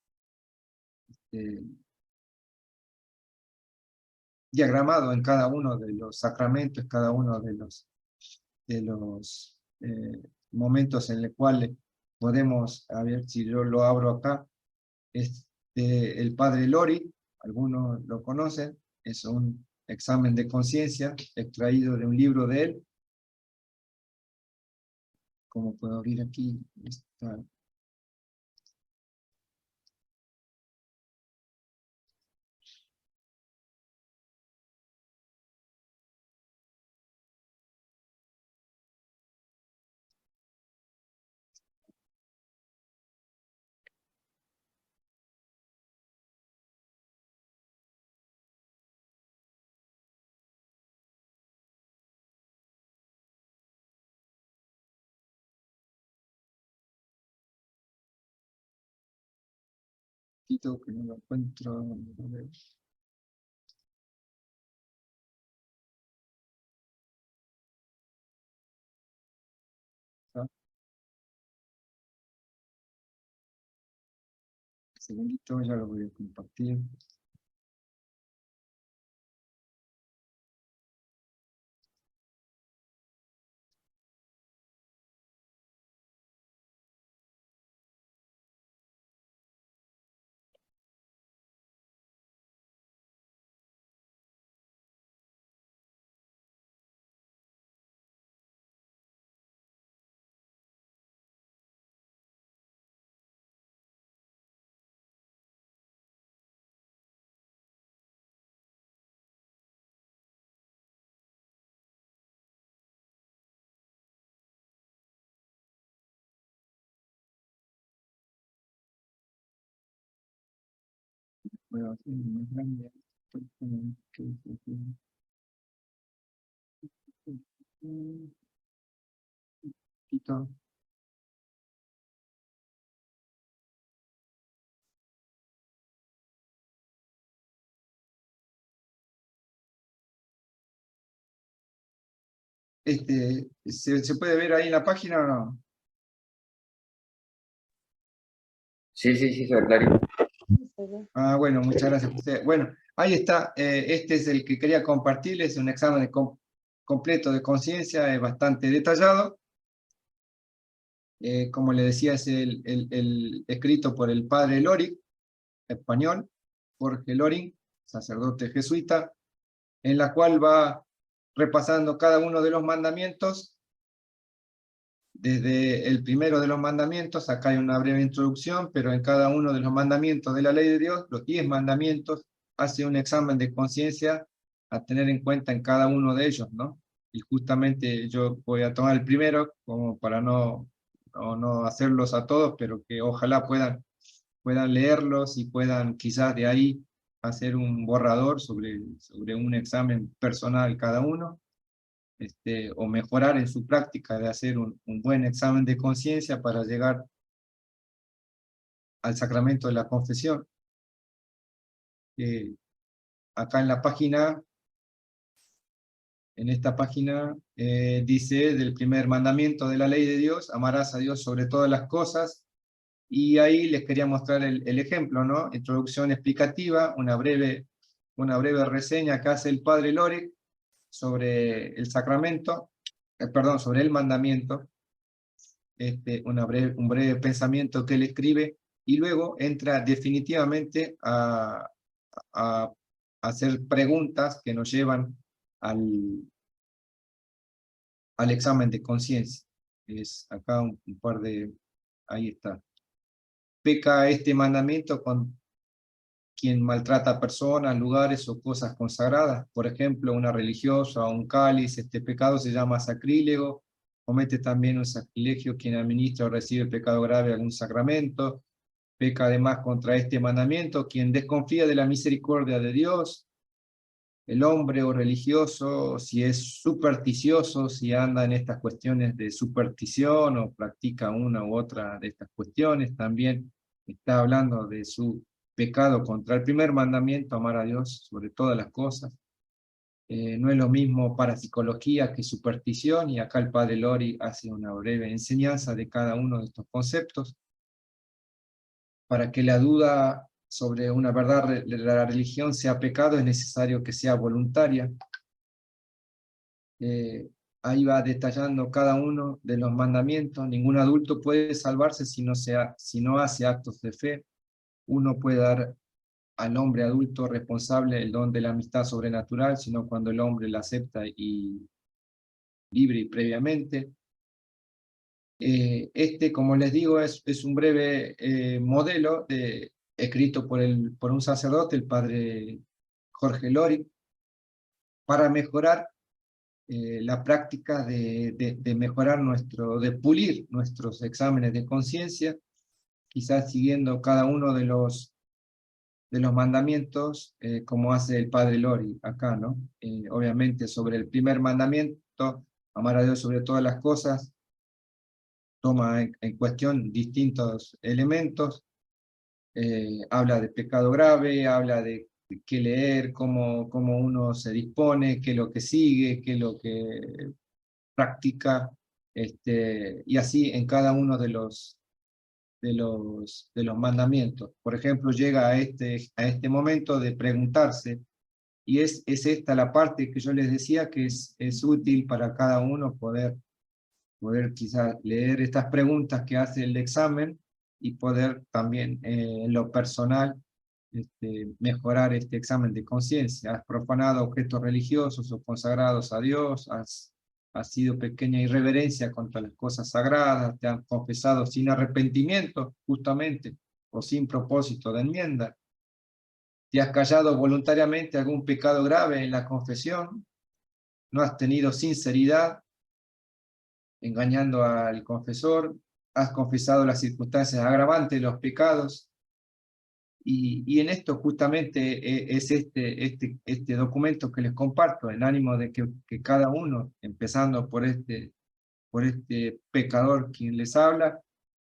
Speaker 3: diagramado en cada uno de los sacramentos, cada uno de los momentos en los cuales podemos, a ver si yo lo abro acá, es el padre Lori, algunos lo conocen, es un examen de conciencia extraído de un libro de él. Como puedo abrir aquí esta poquito que no lo encuentro. A ver. Un segundito, ya lo voy a compartir. puedo hacer más grande. Poquito. ¿Se puede ver ahí en la página o no?
Speaker 4: Sí, sí, sí, se ve clarito.
Speaker 3: Ah, bueno, muchas gracias por usted. Bueno, ahí está. Este es el que quería compartirles, un examen completo de conciencia, es bastante detallado. Como le decía, es el escrito por el padre Lorick, español, Jorge Lorick, sacerdote jesuita, en la cual va repasando cada uno de los mandamientos. Desde el primero de los mandamientos, acá hay una breve introducción, pero en cada uno de los mandamientos de la ley de Dios, los 10 mandamientos, hace un examen de conciencia a tener en cuenta en cada uno de ellos, ¿no? Y justamente yo voy a tomar el primero, como para no hacerlos a todos, pero que ojalá puedan leerlos y puedan quizás de ahí hacer un borrador sobre un examen personal cada uno. O mejorar en su práctica de hacer un buen examen de conciencia para llegar al sacramento de la confesión. Acá en la página, en esta página, dice del primer mandamiento de la ley de Dios: amarás a Dios sobre todas las cosas, y ahí les quería mostrar el ejemplo, ¿no? Introducción explicativa, una breve reseña que hace el padre Lorick sobre el sacramento, perdón, sobre el mandamiento, un breve pensamiento que él escribe, y luego entra definitivamente a hacer preguntas que nos llevan al examen de conciencia. Es acá un par de... ahí está. Peca este mandamiento con quien maltrata a personas, lugares o cosas consagradas. Por ejemplo, una religiosa o un cáliz. Este pecado se llama sacrílego. Comete también un sacrilegio quien administra o recibe pecado grave algún sacramento. Peca además contra este mandamiento quien desconfía de la misericordia de Dios. El hombre o religioso, si es supersticioso, si anda en estas cuestiones de superstición o practica una u otra de estas cuestiones, también está hablando de su pecado contra el primer mandamiento: amar a Dios sobre todas las cosas. No es lo mismo parapsicología que superstición, y acá el padre Lorick hace una breve enseñanza de cada uno de estos conceptos, para que la duda sobre una verdad de la religión sea pecado, es necesario que sea voluntaria. Ahí va detallando cada uno de los mandamientos. Ningún adulto puede salvarse si no hace actos de fe. Uno puede dar al hombre adulto responsable el don de la amistad sobrenatural, sino cuando el hombre la acepta y libre y previamente. Como les digo, es un breve modelo escrito por un sacerdote, el padre Jorge Lorick, para mejorar la práctica de mejorar de pulir nuestros exámenes de conciencia, quizás siguiendo cada uno de los mandamientos, como hace el padre Lorick acá, ¿no? Obviamente sobre el primer mandamiento, amar a Dios sobre todas las cosas, toma en cuestión distintos elementos, habla de pecado grave, habla de qué leer, cómo uno se dispone, qué es lo que sigue, qué es lo que practica, y así en cada uno de los mandamientos. Por ejemplo, llega a este momento de preguntarse, y es esta la parte que yo les decía que es útil para cada uno poder quizás leer estas preguntas que hace el examen, y poder también en lo personal mejorar este examen de conciencia. Has profanado objetos religiosos o consagrados a Dios, has sido pequeña irreverencia contra las cosas sagradas, te han confesado sin arrepentimiento, justamente, o sin propósito de enmienda, te has callado voluntariamente algún pecado grave en la confesión, no has tenido sinceridad, engañando al confesor, has confesado las circunstancias agravantes de los pecados, Y en esto justamente es este documento que les comparto, en ánimo de que cada uno, empezando por este pecador quien les habla,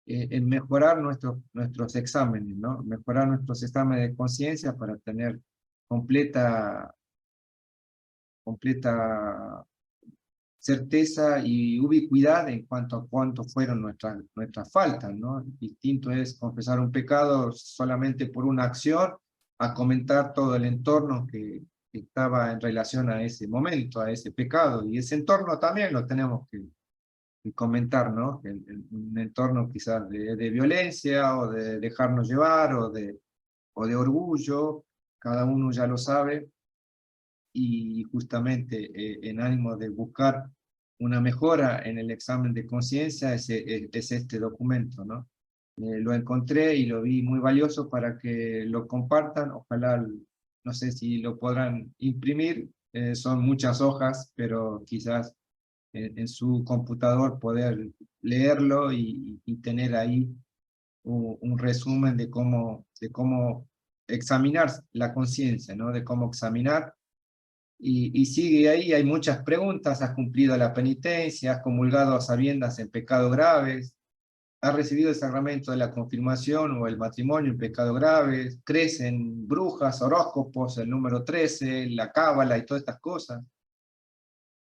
Speaker 3: en mejorar nuestros exámenes, ¿no? Mejorar nuestros exámenes de conciencia para tener completa certeza y ubicuidad en cuanto a cuánto fueron nuestras faltas, ¿no? Distinto es confesar un pecado solamente por una acción, a comentar todo el entorno que estaba en relación a ese momento, a ese pecado, y ese entorno también lo tenemos que comentar, ¿no? Un entorno quizás de violencia, o de dejarnos llevar, o de orgullo, cada uno ya lo sabe, y justamente en ánimo de buscar una mejora en el examen de conciencia es este documento, ¿no? Lo encontré y lo vi muy valioso para que lo compartan, ojalá, no sé si lo podrán imprimir, son muchas hojas, pero quizás en su computador poder leerlo y tener ahí un resumen de cómo examinar la conciencia, ¿no? De cómo examinar. Y sigue ahí, hay muchas preguntas: ¿has cumplido la penitencia? ¿Has comulgado a sabiendas en pecados graves? ¿Has recibido el sacramento de la confirmación o el matrimonio en pecados graves? ¿Crees en brujas, horóscopos, el número 13, la cábala y todas estas cosas?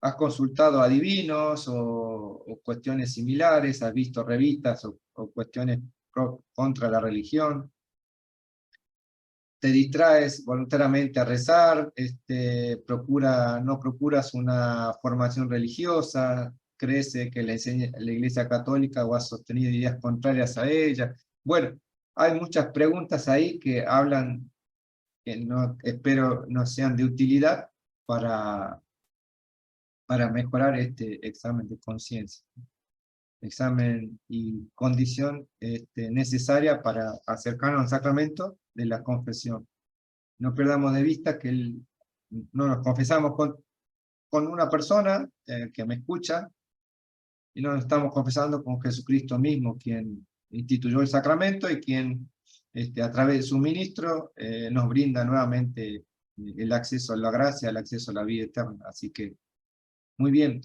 Speaker 3: ¿Has consultado a divinos o cuestiones similares? ¿Has visto revistas o cuestiones contra la religión? ¿Te distraes voluntariamente a rezar? ¿No procuras una formación religiosa? ¿Crees que la Iglesia Católica, o has sostenido ideas contrarias a ella? Bueno, hay muchas preguntas ahí que hablan, que no, espero no sean de utilidad para mejorar este examen de conciencia. Examen y condición necesaria para acercarnos al sacramento de la confesión. No perdamos de vista que no nos confesamos con una persona que me escucha, y no nos estamos confesando con Jesucristo mismo, quien instituyó el sacramento y quien a través de su ministro nos brinda nuevamente el acceso a la gracia, el acceso a la vida eterna. Así que, muy bien,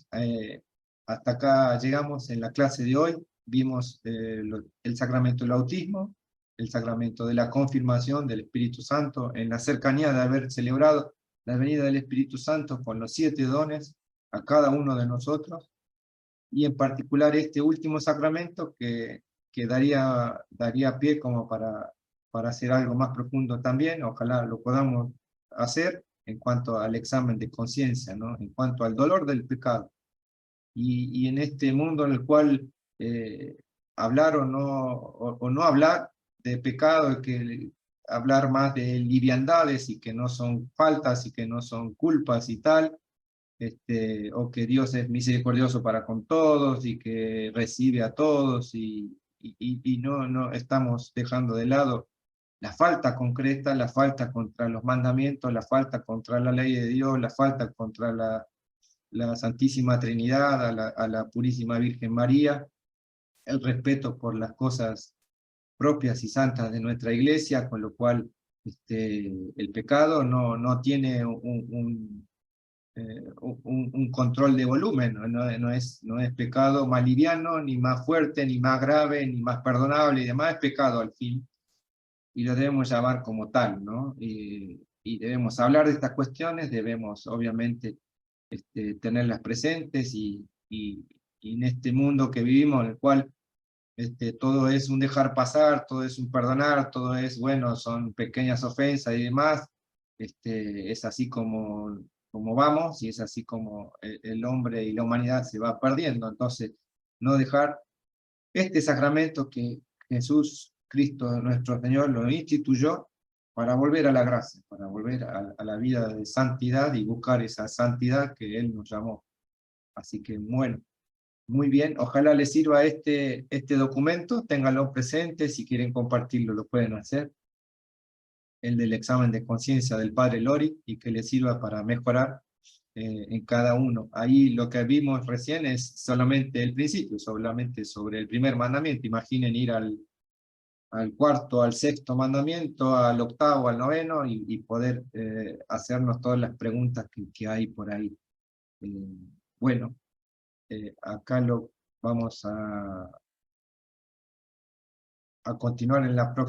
Speaker 3: hasta acá llegamos en la clase de hoy. Vimos el sacramento del bautismo, el sacramento de la confirmación del Espíritu Santo, en la cercanía de haber celebrado la venida del Espíritu Santo con los 7 dones a cada uno de nosotros, y en particular este último sacramento que daría pie como para hacer algo más profundo también. Ojalá lo podamos hacer en cuanto al examen de conciencia, ¿no? En cuanto al dolor del pecado. Y en este mundo en el cual hablar o no hablar de pecado, que hablar más de liviandades y que no son faltas y que no son culpas y tal, o que Dios es misericordioso para con todos y que recibe a todos, y no estamos dejando de lado la falta concreta, la falta contra los mandamientos, la falta contra la ley de Dios, la falta contra la Santísima Trinidad, a la Purísima Virgen María, el respeto por las cosas propias y santas de nuestra Iglesia, con lo cual el pecado no tiene un control de volumen, no es pecado más liviano, ni más fuerte, ni más grave, ni más perdonable y demás, es pecado al fin, y lo debemos llamar como tal, ¿no? Y debemos hablar de estas cuestiones, debemos obviamente tenerlas presentes, y en este mundo que vivimos, en el cual todo es un dejar pasar, todo es un perdonar, todo es, bueno, son pequeñas ofensas y demás, es así como vamos, y es así como el hombre y la humanidad se va perdiendo. Entonces, no dejar este sacramento que Jesús Cristo nuestro Señor lo instituyó para volver a la gracia, para volver a la vida de santidad y buscar esa santidad que Él nos llamó. Así que, bueno, muy bien, ojalá les sirva este documento, ténganlo presente, si quieren compartirlo lo pueden hacer, el del examen de conciencia del Padre Lori, y que les sirva para mejorar en cada uno. Ahí lo que vimos recién es solamente el principio, solamente sobre el primer mandamiento. Imaginen ir al al cuarto, al sexto mandamiento, al octavo, al noveno, y poder hacernos todas las preguntas que hay por ahí. Bueno, acá lo vamos a continuar en la próxima.